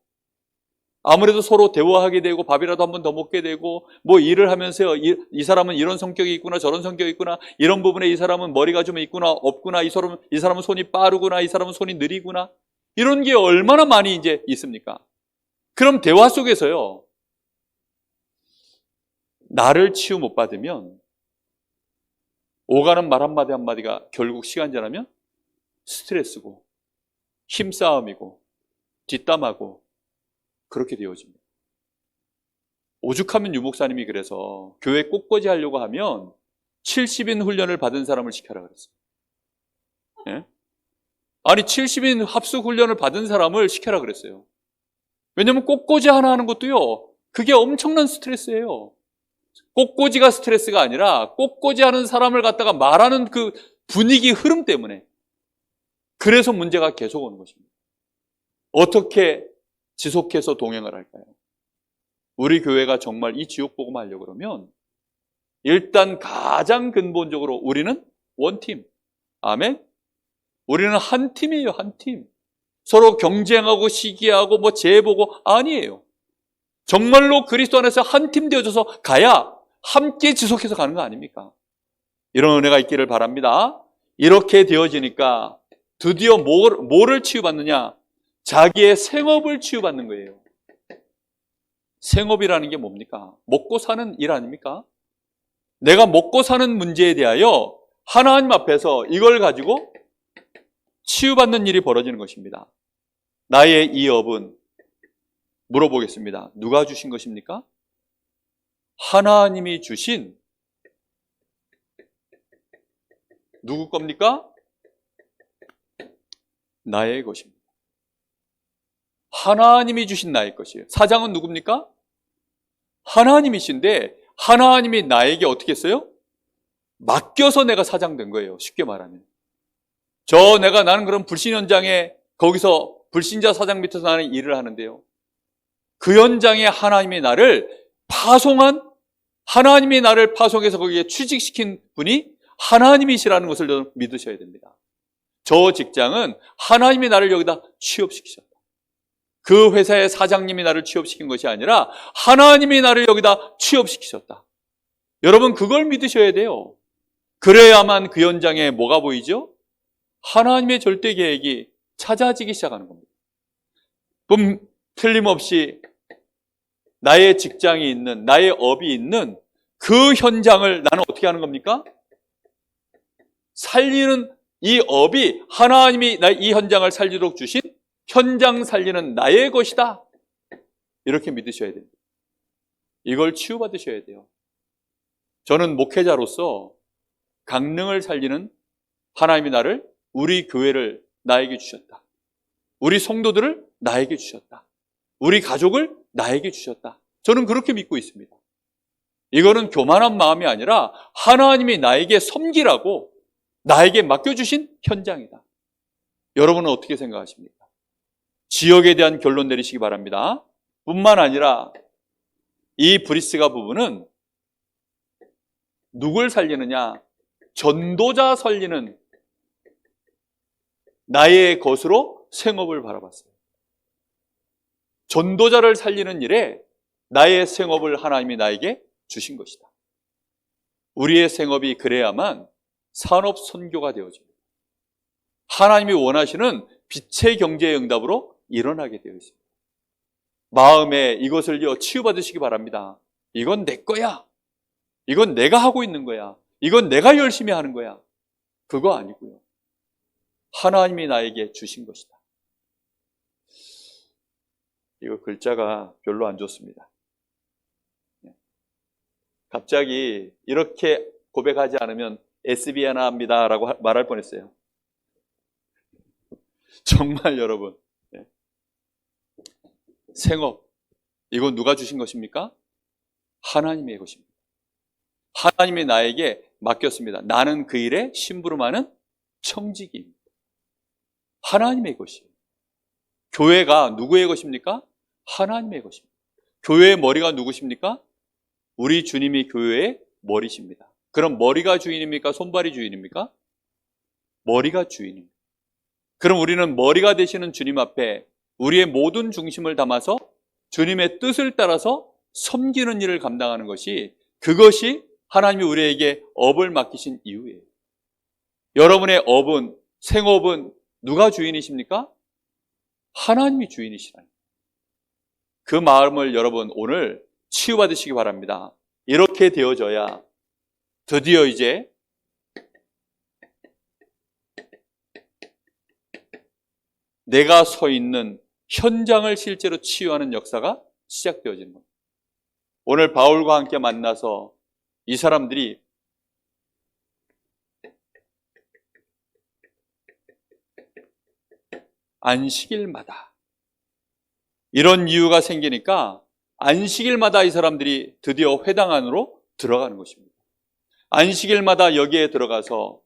아무래도 서로 대화하게 되고 밥이라도 한 번 더 먹게 되고 뭐 일을 하면서요, 이 사람은 이런 성격이 있구나, 저런 성격이 있구나, 이런 부분에 이 사람은 머리가 좀 있구나, 없구나, 이 사람은 손이 빠르구나, 이 사람은 손이 느리구나, 이런 게 얼마나 많이 이제 있습니까? 그럼 대화 속에서요, 나를 치유 못 받으면 오가는 말 한마디 한마디가 결국 시간 지나면 스트레스고 힘싸움이고 뒷담하고 그렇게 되어집니다. 오죽하면 유목사님이 그래서 교회 꽃꽂이 하려고 하면 70인 훈련을 받은 사람을 시켜라 그랬어요. 예? 아니 70인 합숙 훈련을 받은 사람을 시켜라 그랬어요. 왜냐하면 꽃꽂이 하나 하는 것도요, 그게 엄청난 스트레스예요. 꽃꽂이가 스트레스가 아니라 꽃꽂이 하는 사람을 갖다가 말하는 그 분위기 흐름 때문에, 그래서 문제가 계속 오는 것입니다. 어떻게 지속해서 동행을 할까요? 우리 교회가 정말 이 지옥복음 하려고 그러면 일단 가장 근본적으로 우리는 원팀. 아멘? 우리는 한 팀이에요, 한 팀. 서로 경쟁하고 시기하고 뭐 재보고 아니에요. 정말로 그리스도 안에서 한 팀 되어져서 가야 함께 지속해서 가는 거 아닙니까? 이런 은혜가 있기를 바랍니다. 이렇게 되어지니까 드디어 뭐를 치유받느냐? 자기의 생업을 치유받는 거예요. 생업이라는 게 뭡니까? 먹고 사는 일 아닙니까? 내가 먹고 사는 문제에 대하여 하나님 앞에서 이걸 가지고 치유받는 일이 벌어지는 것입니다. 나의 이 업은, 물어보겠습니다. 누가 주신 것입니까? 하나님이 주신, 누구 겁니까? 나의 것입니다. 하나님이 주신 나의 것이에요. 사장은 누굽니까? 하나님이신데 하나님이 나에게 어떻게 했어요? 맡겨서 내가 사장 된 거예요. 쉽게 말하면. 나는 그런 불신 현장에 거기서 불신자 사장 밑에서 나는 일을 하는데요. 그 현장에 하나님이 나를 파송해서 거기에 취직시킨 분이 하나님이시라는 것을 믿으셔야 됩니다. 저 직장은 하나님이 나를 여기다 취업시키셨다. 그 회사의 사장님이 나를 취업시킨 것이 아니라 하나님이 나를 여기다 취업시키셨다. 여러분, 그걸 믿으셔야 돼요. 그래야만 그 현장에 뭐가 보이죠? 하나님의 절대 계획이 찾아지기 시작하는 겁니다. 그럼 틀림없이 나의 직장이 있는, 나의 업이 있는 그 현장을 나는 어떻게 하는 겁니까? 살리는 이 업이 하나님이 이 현장을 살리도록 주신 현장 살리는 나의 것이다. 이렇게 믿으셔야 됩니다. 이걸 치유받으셔야 돼요. 저는 목회자로서 강릉을 살리는 하나님이 우리 교회를 나에게 주셨다. 우리 성도들을 나에게 주셨다. 우리 가족을 나에게 주셨다. 저는 그렇게 믿고 있습니다. 이거는 교만한 마음이 아니라 하나님이 나에게 섬기라고 나에게 맡겨주신 현장이다. 여러분은 어떻게 생각하십니까? 지역에 대한 결론 내리시기 바랍니다. 뿐만 아니라 이 브리스가 부부는 누굴 살리느냐? 전도자 살리는 나의 것으로 생업을 바라봤어요. 전도자를 살리는 일에 나의 생업을 하나님이 나에게 주신 것이다. 우리의 생업이 그래야만 산업 선교가 되어집니다. 하나님이 원하시는 빛의 경제의 응답으로 일어나게 되어 있습니다. 마음에 이것을 치유받으시기 바랍니다. 이건 내 거야. 이건 내가 하고 있는 거야. 이건 내가 열심히 하는 거야. 그거 아니고요. 하나님이 나에게 주신 것이다. 이거 글자가 별로 안 좋습니다. 갑자기 이렇게 고백하지 않으면 SB나 합니다 라고 말할 뻔했어요. 정말 여러분, 생업, 이건 누가 주신 것입니까? 하나님의 것입니다. 하나님이 나에게 맡겼습니다. 나는 그 일에 심부름하는 청지기입니다. 하나님의 것이에요. 교회가 누구의 것입니까? 하나님의 것입니다. 교회의 머리가 누구십니까? 우리 주님이 교회의 머리십니다. 그럼 머리가 주인입니까? 손발이 주인입니까? 머리가 주인입니다. 그럼 우리는 머리가 되시는 주님 앞에 우리의 모든 중심을 담아서 주님의 뜻을 따라서 섬기는 일을 감당하는 것이, 그것이 하나님이 우리에게 업을 맡기신 이유예요. 여러분의 업은, 생업은 누가 주인이십니까? 하나님이 주인이시라니. 그 마음을 여러분 오늘 치유받으시기 바랍니다. 이렇게 되어져야 드디어 이제 내가 서 있는 현장을 실제로 치유하는 역사가 시작되어지는 겁니다. 오늘 바울과 함께 만나서 이 사람들이 안식일마다 이런 이유가 생기니까 안식일마다 이 사람들이 드디어 회당 안으로 들어가는 것입니다. 안식일마다 여기에 들어가서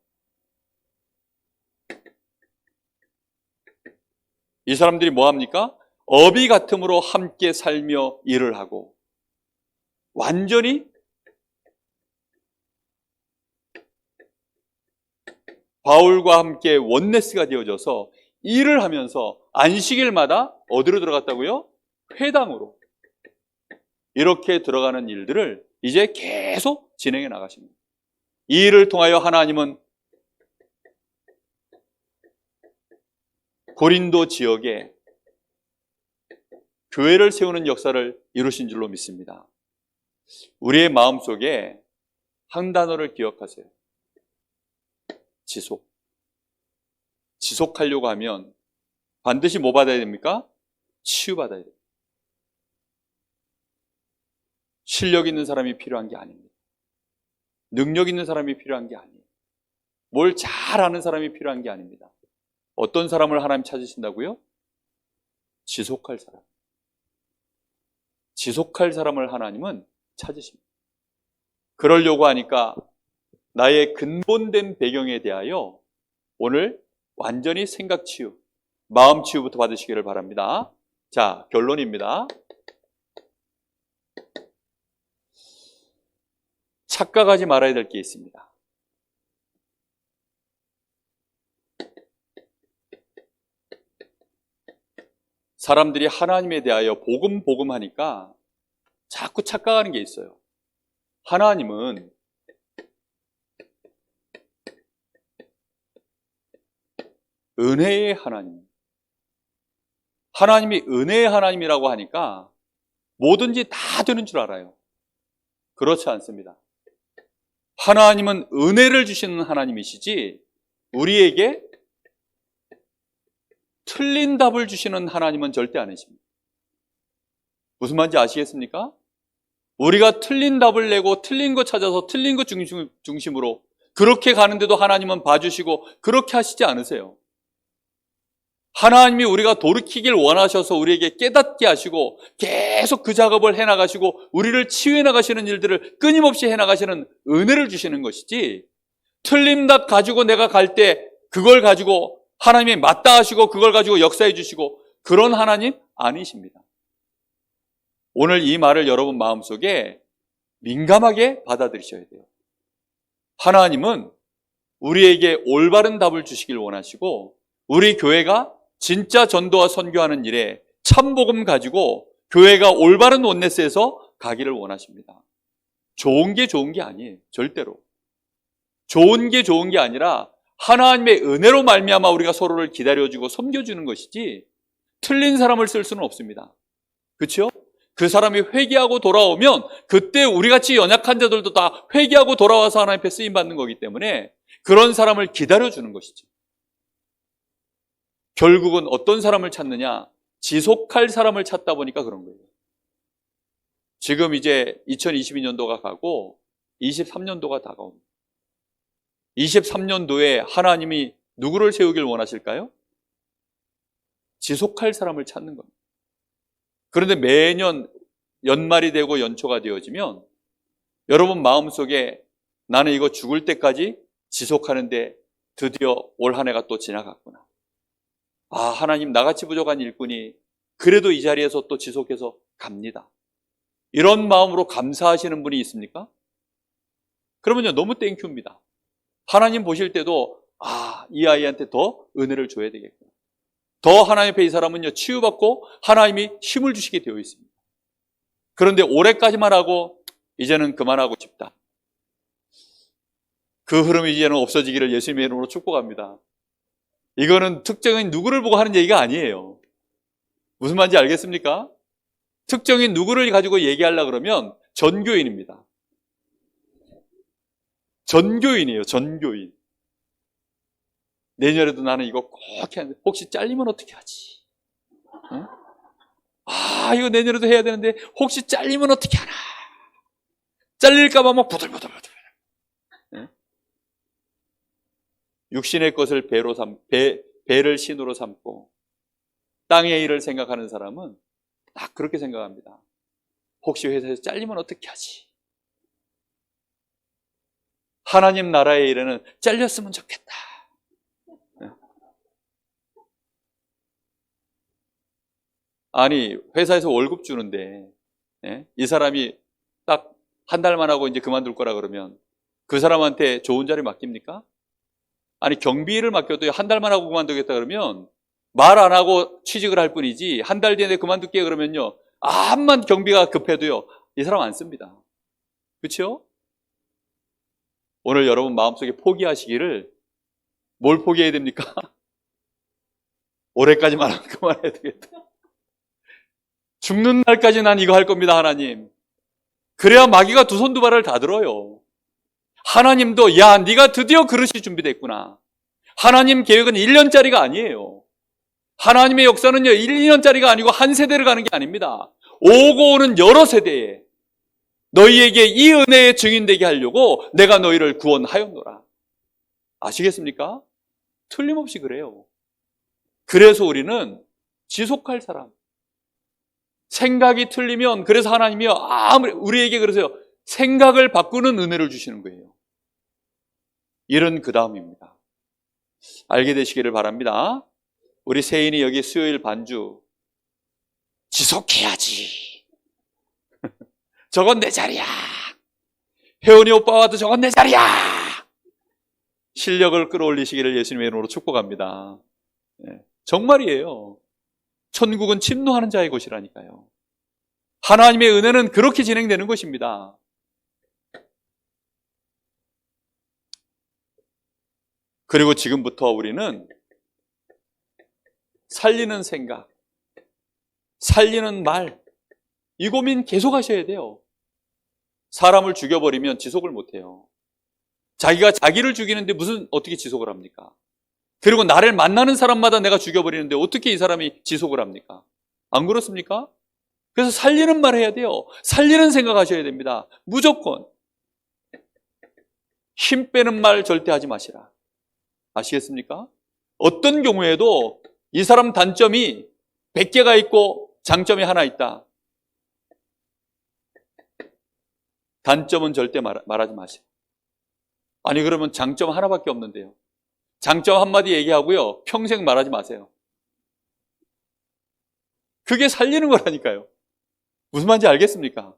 이 사람들이 뭐 합니까? 어비 같음으로 함께 살며 일을 하고 완전히 바울과 함께 원네스가 되어져서 일을 하면서 안식일마다 어디로 들어갔다고요? 회당으로. 이렇게 들어가는 일들을 이제 계속 진행해 나가십니다. 이 일을 통하여 하나님은 고린도 지역에 교회를 세우는 역사를 이루신 줄로 믿습니다. 우리의 마음속에 한 단어를 기억하세요. 지속. 지속하려고 하면 반드시 뭐 받아야 됩니까? 치유받아야 됩니다. 실력 있는 사람이 필요한 게 아닙니다. 능력 있는 사람이 필요한 게 아니에요. 뭘 잘하는 사람이 필요한 게 아닙니다. 어떤 사람을 하나님 찾으신다고요? 지속할 사람. 지속할 사람을 하나님은 찾으십니다. 그러려고 하니까 나의 근본된 배경에 대하여 오늘 완전히 생각 치유, 마음 치유부터 받으시기를 바랍니다. 자, 결론입니다. 착각하지 말아야 될 게 있습니다. 사람들이 하나님에 대하여 복음 하니까 자꾸 착각하는 게 있어요. 하나님은 은혜의 하나님. 하나님이 은혜의 하나님이라고 하니까 뭐든지 다 되는 줄 알아요. 그렇지 않습니다. 하나님은 은혜를 주시는 하나님이시지 우리에게 틀린 답을 주시는 하나님은 절대 아니십니다. 무슨 말인지 아시겠습니까? 우리가 틀린 답을 내고 틀린 거 찾아서 틀린 것 중심으로 그렇게 가는데도 하나님은 봐주시고 그렇게 하시지 않으세요. 하나님이 우리가 돌이키길 원하셔서 우리에게 깨닫게 하시고 계속 그 작업을 해나가시고 우리를 치유해 나가시는 일들을 끊임없이 해나가시는 은혜를 주시는 것이지, 틀린 답 가지고 내가 갈 때 그걸 가지고 하나님이 맞다 하시고 그걸 가지고 역사해 주시고 그런 하나님 아니십니다. 오늘 이 말을 여러분 마음속에 민감하게 받아들이셔야 돼요. 하나님은 우리에게 올바른 답을 주시길 원하시고 우리 교회가 진짜 전도와 선교하는 일에 참복음 가지고 교회가 올바른 원네스에서 가기를 원하십니다. 좋은 게 아니에요. 절대로. 좋은 게 아니라 하나님의 은혜로 말미암아 우리가 서로를 기다려주고 섬겨주는 것이지 틀린 사람을 쓸 수는 없습니다. 그렇죠? 그 사람이 회개하고 돌아오면 그때 우리같이 연약한 자들도 다 회개하고 돌아와서 하나님 앞에 쓰임받는 거기 때문에 그런 사람을 기다려주는 것이죠. 결국은 어떤 사람을 찾느냐? 지속할 사람을 찾다 보니까 그런 거예요. 지금 이제 2022년도가 가고 23년도가 다가옵니다. 23년도에 하나님이 누구를 세우길 원하실까요? 지속할 사람을 찾는 겁니다. 그런데 매년 연말이 되고 연초가 되어지면 여러분 마음속에 나는 이거 죽을 때까지 지속하는데 드디어 올 한 해가 또 지나갔구나. 아, 하나님 나같이 부족한 일꾼이 그래도 이 자리에서 또 지속해서 갑니다. 이런 마음으로 감사하시는 분이 있습니까? 그러면요, 너무 땡큐입니다. 하나님 보실 때도 이 아이한테 더 은혜를 줘야 되겠구나. 더 하나님 앞에 이 사람은요, 치유받고 하나님이 힘을 주시게 되어 있습니다. 그런데 올해까지만 하고 이제는 그만하고 싶다. 그 흐름이 이제는 없어지기를 예수님의 이름으로 축복합니다. 이거는 특정인 누구를 보고 하는 얘기가 아니에요. 무슨 말인지 알겠습니까? 특정인 누구를 가지고 얘기하려고 그러면 전교인입니다. 전교인이에요, 전교인. 내년에도 나는 이거 꼭 해야 하는데 혹시 잘리면 어떻게 하지? 응? 이거 내년에도 해야 되는데 혹시 잘리면 어떻게 하나? 잘릴까봐 막 부들부들부들. 응? 육신의 것을 배를 신으로 삼고 땅의 일을 생각하는 사람은 딱 그렇게 생각합니다. 혹시 회사에서 잘리면 어떻게 하지? 하나님 나라의 일에는 잘렸으면 좋겠다. 아니, 회사에서 월급 주는데 이 사람이 딱 한 달만 하고 이제 그만둘 거라 그러면 그 사람한테 좋은 자리 맡깁니까? 아니, 경비를 맡겨도 한 달만 하고 그만두겠다 그러면 말 안 하고 취직을 할 뿐이지 한 달 뒤에 그만둘게 그러면요, 암만 경비가 급해도요 이 사람 안 씁니다. 그렇죠? 오늘 여러분 마음속에 포기하시기를, 뭘 포기해야 됩니까? 올해까지만 하면 그만해야 되겠다. 죽는 날까지 난 이거 할 겁니다, 하나님. 그래야 마귀가 두 손 두 발을 다 들어요. 하나님도 야, 네가 드디어 그릇이 준비됐구나. 하나님 계획은 1년짜리가 아니에요. 하나님의 역사는요 1, 2년짜리가 아니고 한 세대를 가는 게 아닙니다. 오고 오는 여러 세대에 너희에게 이 은혜의 증인되게 하려고 내가 너희를 구원하였노라. 아시겠습니까? 틀림없이 그래요. 그래서 우리는 지속할 사람, 생각이 틀리면, 그래서 하나님이요 아무리 우리에게 그러세요, 생각을 바꾸는 은혜를 주시는 거예요. 일은 그 다음입니다. 알게 되시기를 바랍니다. 우리 세인이 여기 수요일 반주 지속해야지. 저건 내 자리야. 혜원이 오빠와도 저건 내 자리야. 실력을 끌어올리시기를 예수님의 이름으로 축복합니다. 정말이에요. 천국은 침노하는 자의 곳이라니까요. 하나님의 은혜는 그렇게 진행되는 것입니다. 그리고 지금부터 우리는 살리는 생각, 살리는 말, 이 고민 계속 하셔야 돼요. 사람을 죽여버리면 지속을 못해요. 자기가 자기를 죽이는데 어떻게 지속을 합니까? 그리고 나를 만나는 사람마다 내가 죽여버리는데 어떻게 이 사람이 지속을 합니까? 안 그렇습니까? 그래서 살리는 말 해야 돼요. 살리는 생각 하셔야 됩니다. 무조건. 힘 빼는 말 절대 하지 마시라. 아시겠습니까? 어떤 경우에도 이 사람 단점이 100개가 있고 장점이 하나 있다. 단점은 절대 말하지 마세요. 아니, 그러면 장점 하나밖에 없는데요. 장점 한마디 얘기하고요, 평생 말하지 마세요. 그게 살리는 거라니까요. 무슨 말인지 알겠습니까?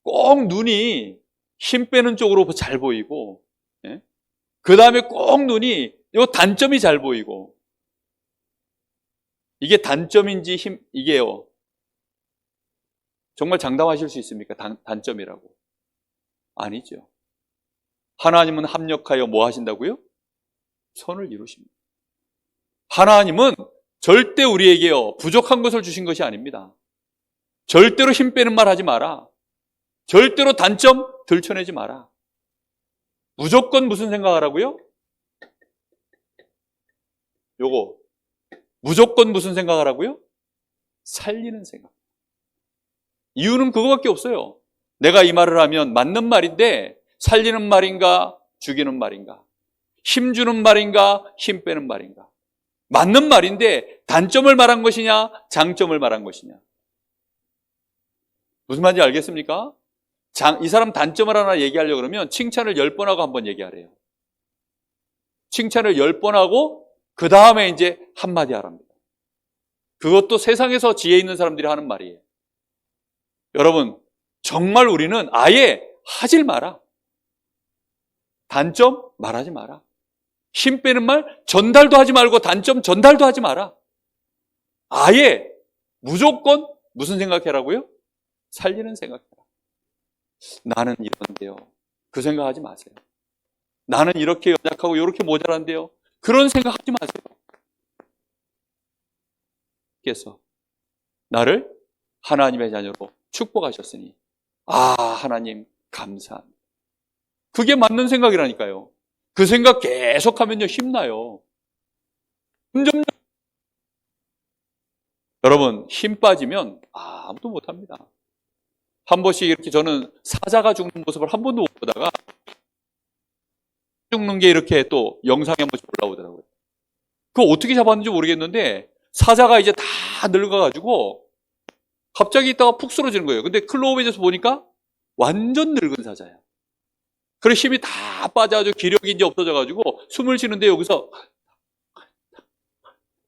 꼭 눈이 힘 빼는 쪽으로 잘 보이고, 그 다음에 꼭 눈이 이 단점이 잘 보이고, 이게 단점인지 이게요, 정말 장담하실 수 있습니까? 단점이라고. 아니죠. 하나님은 합력하여 뭐 하신다고요? 선을 이루십니다. 하나님은 절대 우리에게요 부족한 것을 주신 것이 아닙니다. 절대로 힘 빼는 말 하지 마라. 절대로 단점 들춰내지 마라. 무조건 무슨 생각하라고요? 요거 무조건 무슨 생각하라고요? 살리는 생각. 이유는 그거밖에 없어요. 내가 이 말을 하면 맞는 말인데 살리는 말인가 죽이는 말인가, 힘주는 말인가 힘 빼는 말인가. 맞는 말인데 단점을 말한 것이냐 장점을 말한 것이냐. 무슨 말인지 알겠습니까? 이 사람 단점을 하나 얘기하려고 그러면 칭찬을 10번 하고 한번 얘기하래요. 칭찬을 10번 하고 그 다음에 이제 한마디 하랍니다. 그것도 세상에서 지혜 있는 사람들이 하는 말이에요. 여러분, 정말 우리는 아예 하질 마라. 단점 말하지 마라. 힘 빼는 말 전달도 하지 말고 단점 전달도 하지 마라. 아예 무조건 무슨 생각해라고요? 살리는 생각해라. 나는 이런데요. 그 생각하지 마세요. 나는 이렇게 연약하고 이렇게 모자란데요. 그런 생각하지 마세요. 께서 나를 하나님의 자녀로 축복하셨으니 하나님 감사합니다. 그게 맞는 생각이라니까요. 그 생각 계속하면요 힘나요. 점점 여러분 힘 빠지면 아무도 못합니다. 한 번씩 이렇게 저는 사자가 죽는 모습을 한 번도 못 보다가 죽는 게 이렇게 또 영상에 한 번씩 올라오더라고요. 그거 어떻게 잡았는지 모르겠는데 사자가 이제 다 늙어가지고 갑자기 있다가 푹 쓰러지는 거예요. 근데 클로우베이에서 보니까 완전 늙은 사자예요. 그래서 힘이 다 빠져가지고 기력이 이제 없어져가지고 숨을 쉬는데 여기서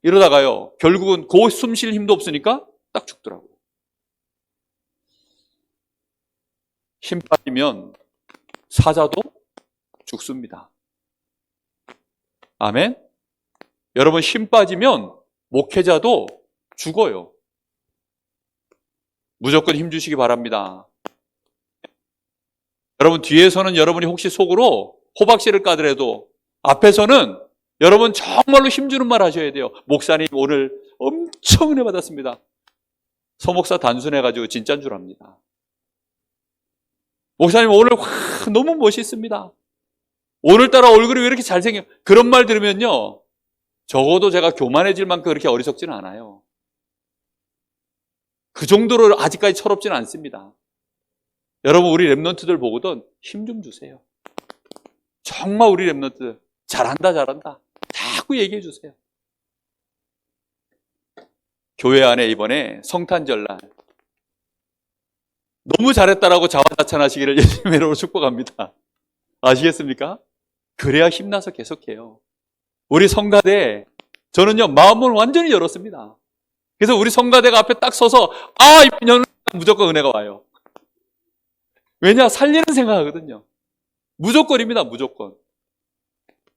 이러다가요 결국은 그 숨 쉴 힘도 없으니까 딱 죽더라고요. 힘 빠지면 사자도 죽습니다. 아멘? 여러분 힘 빠지면 목회자도 죽어요. 무조건 힘 주시기 바랍니다. 여러분 뒤에서는 여러분이 혹시 속으로 호박씨를 까더라도 앞에서는 여러분 정말로 힘주는 말 하셔야 돼요. 목사님 오늘 엄청 은혜 받았습니다. 서목사 단순해가지고 진짜인 줄 압니다. 목사님 오늘 너무 멋있습니다. 오늘따라 얼굴이 왜 이렇게 잘생겨? 그런 말 들으면요 적어도 제가 교만해질 만큼 그렇게 어리석지는 않아요. 그 정도로 아직까지 철없지는 않습니다. 여러분 우리 랩런트들 보거든 힘 좀 주세요. 정말 우리 랩런트들 잘한다 자꾸 얘기해 주세요. 교회 안에 이번에 성탄절날 너무 잘했다라고 자화자찬하시기를 예수님의 이름으로 축복합니다. 아시겠습니까? 그래야 힘나서 계속해요. 우리 성가대 저는요 마음을 완전히 열었습니다. 그래서 우리 성가대가 앞에 딱 서서 이년은 무조건 은혜가 와요. 왜냐? 살리는 생각하거든요. 무조건입니다. 무조건.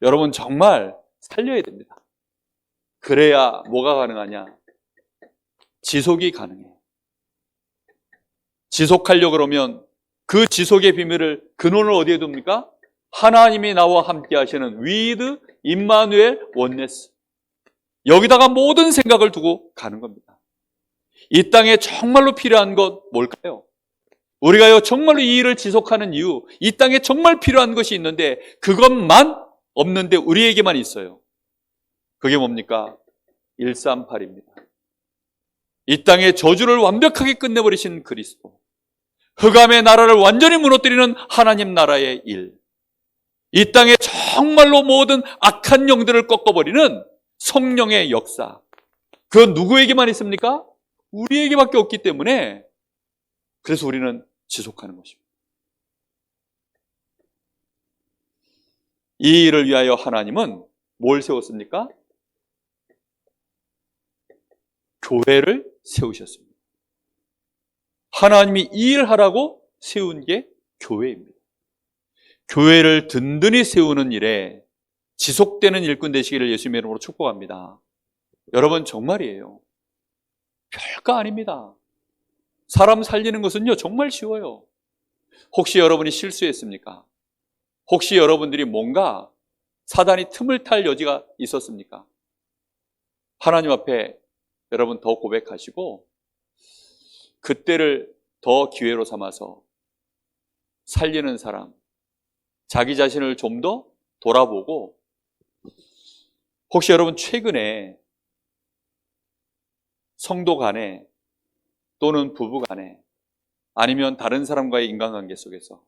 여러분 정말 살려야 됩니다. 그래야 뭐가 가능하냐? 지속이 가능해요. 지속하려고 그러면 그 지속의 비밀을 근원을 어디에 둡니까? 하나님이 나와 함께 하시는 with 임마누엘 원네스. 여기다가 모든 생각을 두고 가는 겁니다. 이 땅에 정말로 필요한 것 뭘까요? 우리가요 정말로 이 일을 지속하는 이유, 이 땅에 정말 필요한 것이 있는데 그것만 없는데 우리에게만 있어요. 그게 뭡니까? 138입니다. 이 땅의 저주를 완벽하게 끝내버리신 그리스도, 흑암의 나라를 완전히 무너뜨리는 하나님 나라의 일, 이 땅에 정말로 모든 악한 영들을 꺾어버리는 성령의 역사, 그건 누구에게만 있습니까? 우리에게밖에 없기 때문에 그래서 우리는 지속하는 것입니다. 이 일을 위하여 하나님은 뭘 세웠습니까? 교회를 세우셨습니다. 하나님이 이 일을 하라고 세운 게 교회입니다. 교회를 든든히 세우는 일에 지속되는 일꾼 되시기를 예수님의 이름으로 축복합니다. 여러분 정말이에요. 별거 아닙니다. 사람 살리는 것은요 정말 쉬워요. 혹시 여러분이 실수했습니까? 혹시 여러분들이 뭔가 사단이 틈을 탈 여지가 있었습니까? 하나님 앞에 여러분 더 고백하시고 그때를 더 기회로 삼아서 살리는 사람, 자기 자신을 좀 더 돌아보고, 혹시 여러분 최근에 성도 간에 또는 부부 간에 아니면 다른 사람과의 인간관계 속에서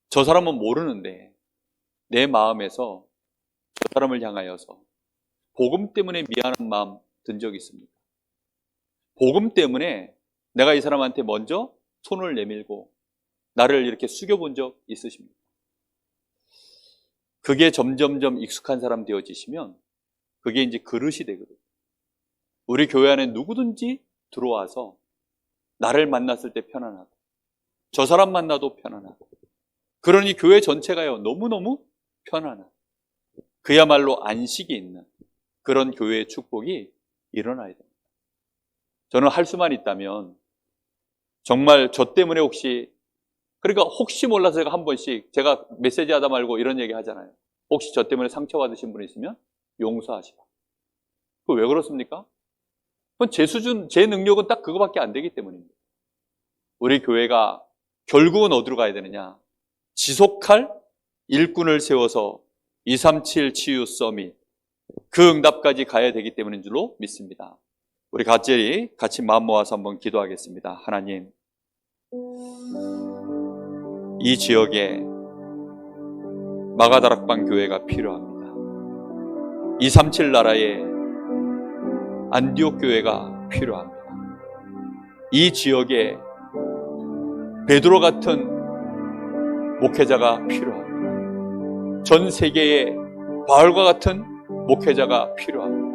저 사람은 모르는데 내 마음에서 저 사람을 향하여서 복음 때문에 미안한 마음 든 적이 있습니까? 복음 때문에 내가 이 사람한테 먼저 손을 내밀고 나를 이렇게 숙여본 적 있으십니까? 그게 점점점 익숙한 사람 되어지시면 그게 이제 그릇이 되거든요. 우리 교회 안에 누구든지 들어와서 나를 만났을 때 편안하고 저 사람 만나도 편안하고 그러니 교회 전체가요 너무너무 편안한 그야말로 안식이 있는 그런 교회의 축복이 일어나야 됩니다. 저는 할 수만 있다면 정말 저 때문에 그러니까 혹시 몰라서 제가 한 번씩 제가 메시지 하다 말고 이런 얘기 하잖아요. 혹시 저 때문에 상처받으신 분 있으면 용서하시라. 왜 그렇습니까? 그건 제 수준, 제 능력은 딱 그거밖에 안 되기 때문입니다. 우리 교회가 결국은 어디로 가야 되느냐? 지속할 일꾼을 세워서 237 치유 서밋 그 응답까지 가야 되기 때문인 줄로 믿습니다. 우리 같이 마음 모아서 한번 기도하겠습니다. 하나님, 이 지역에 마가다락방 교회가 필요합니다. 237 나라에 안디옥 교회가 필요합니다. 이 지역에 베드로 같은 목회자가 필요합니다. 전 세계에 바울과 같은 목회자가 필요합니다.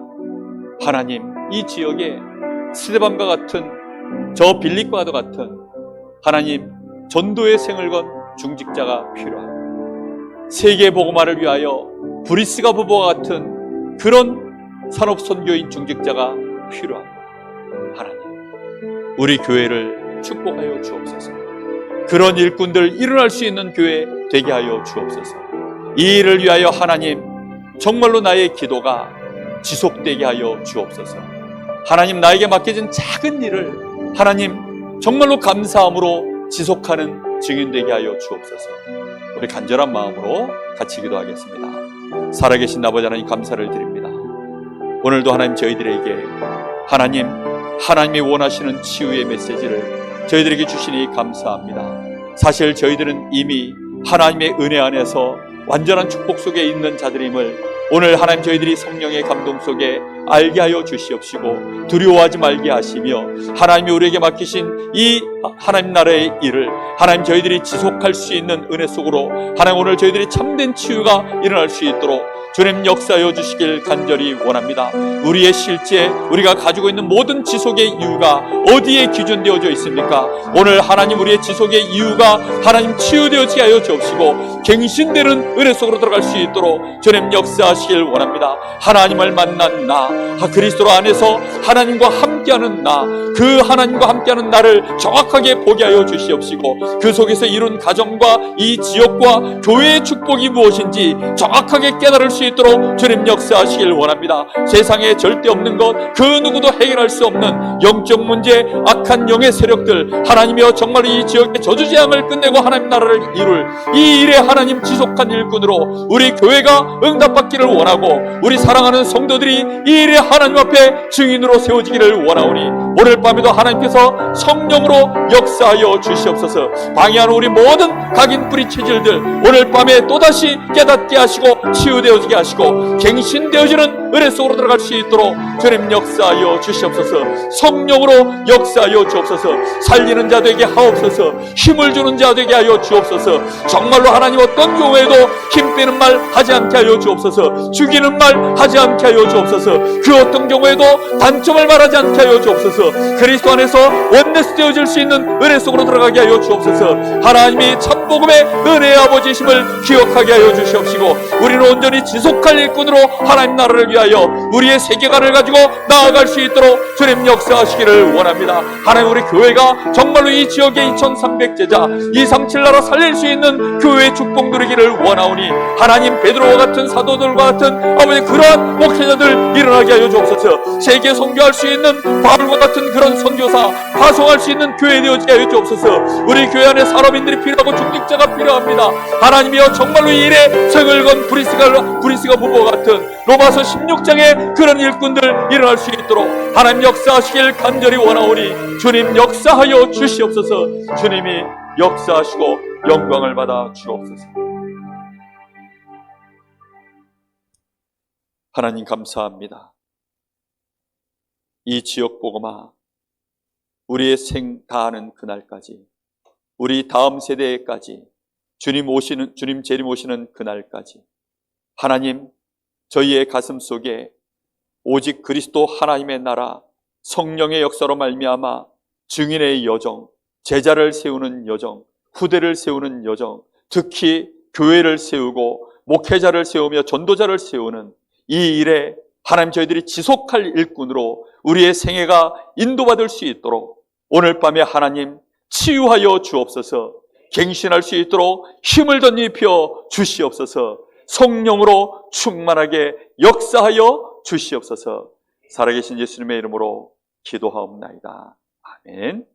하나님, 이 지역에 스데반과 같은 저 빌립과도 같은 하나님 전도의 생을 건 중직자가 필요합니다. 세계 복음화를 위하여 브리스가 부부와 같은 그런 산업 선교인 중직자가 필요합니다. 하나님, 우리 교회를 축복하여 주옵소서. 그런 일꾼들 일어날 수 있는 교회 되게 하여 주옵소서. 이 일을 위하여 하나님 정말로 나의 기도가 지속되게 하여 주옵소서. 하나님, 나에게 맡겨진 작은 일을 하나님 정말로 감사함으로 지속하는 증인 되게 하여 주옵소서. 우리 간절한 마음으로 같이 기도하겠습니다. 살아계신 아버지 하나님, 감사를 드립니다. 오늘도 하나님 저희들에게 하나님이 원하시는 치유의 메시지를 저희들에게 주시니 감사합니다. 사실 저희들은 이미 하나님의 은혜 안에서 완전한 축복 속에 있는 자들임을 오늘 하나님 저희들이 성령의 감동 속에 알게 하여 주시옵시고 두려워하지 말게 하시며 하나님이 우리에게 맡기신 이 하나님 나라의 일을 하나님 저희들이 지속할 수 있는 은혜 속으로 하나님 오늘 저희들이 참된 치유가 일어날 수 있도록 주님 역사하여 주시길 간절히 원합니다. 우리의 실제 우리가 가지고 있는 모든 지속의 이유가 어디에 기준되어져 있습니까? 오늘 하나님 우리의 지속의 이유가 하나님 치유되어지게 하여 주옵시고 갱신되는 은혜 속으로 들어갈 수 있도록 주님 역사하시길 원합니다. 하나님을 만난 나, 그리스도 안에서 하나님과 함께하는 나, 그 하나님과 함께하는 나를 정확하게 보게 하여 주시옵시고 그 속에서 이룬 가정과 이 지역과 교회의 축복이 무엇인지 정확하게 깨달을 수 있도록 주님 역사하시길 원합니다. 세상에 절대 없는 것, 그 누구도 해결할 수 없는 영적 문제, 악한 영의 세력들 하나님이여 정말 이 지역의 저주재앙을 끝내고 하나님 나라를 이룰 이 일에 하나님 지속한 일꾼으로 우리 교회가 응답받기를 원하고 우리 사랑하는 성도들이 이 일에 하나님 앞에 증인으로 세워지기를 원하오니 오늘 밤에도 하나님께서 성령으로 역사하여 주시옵소서. 방해하는 우리 모든 각인 뿌리 체질들 오늘 밤에 또다시 깨닫게 하시고 치유되어지게 하시고 갱신되어지는 은혜 속으로 들어갈 수 있도록 주님 역사하여 주시옵소서. 성령으로 역사하여 주옵소서. 살리는 자 되게 하옵소서. 힘을 주는 자 되게 하여 주옵소서. 정말로 하나님 어떤 경우에도 힘 빼는 말 하지 않게 하여 주옵소서. 죽이는 말 하지 않게 하여 주옵소서. 그 어떤 경우에도 단점을 말하지 않게 하여 주옵소서. 그리스도 안에서 원내스 되어질 수 있는 은혜 속으로 들어가게 하여 주옵소서. 하나님이 참복음의 은혜의 아버지심을 기억하게 하여 주시옵시고 우리는 온전히 지속할 일꾼으로 하나님 나라를 위하여 우리의 세계관을 가지고 나아갈 수 있도록 주님 역사하시기를 원합니다. 하나님 우리 교회가 정말로 이 지역의 2300제자 237 나라 살릴 수 있는 교회의 축복 누리기를 원하오니 하나님 베드로와 같은 사도들과 같은 아버지 그러한 목회자들 일어나게 하여 주옵소서. 세계 선교할 수 있는 바울과 같은 그런 선교사 파송할 수 있는 교회 되어지게 하여 주옵소서. 우리 교회 안에 산업인들이 필요하고 중직자가 필요합니다. 하나님이여 정말로 이 일에 성을 건 브리스가 부부와 같은 로마서 16장의 그런 일꾼들 일어날 수 있도록 하나님 역사하시길 간절히 원하오니 주님 역사하여 주시옵소서. 주님이 역사하시고 영광을 받아 주옵소서. 하나님 감사합니다. 이 지역 복음화 우리의 생 다하는 그날까지, 우리 다음 세대까지, 주님 재림 오시는 그날까지 하나님 저희의 가슴 속에 오직 그리스도 하나님의 나라, 성령의 역사로 말미암아 증인의 여정, 제자를 세우는 여정, 후대를 세우는 여정, 특히 교회를 세우고 목회자를 세우며 전도자를 세우는 이 일에 하나님 저희들이 지속할 일꾼으로 우리의 생애가 인도받을 수 있도록 오늘 밤에 하나님 치유하여 주옵소서. 갱신할 수 있도록 힘을 덧입혀 주시옵소서. 성령으로 충만하게 역사하여 주시옵소서. 살아계신 예수님의 이름으로 기도하옵나이다. 아멘.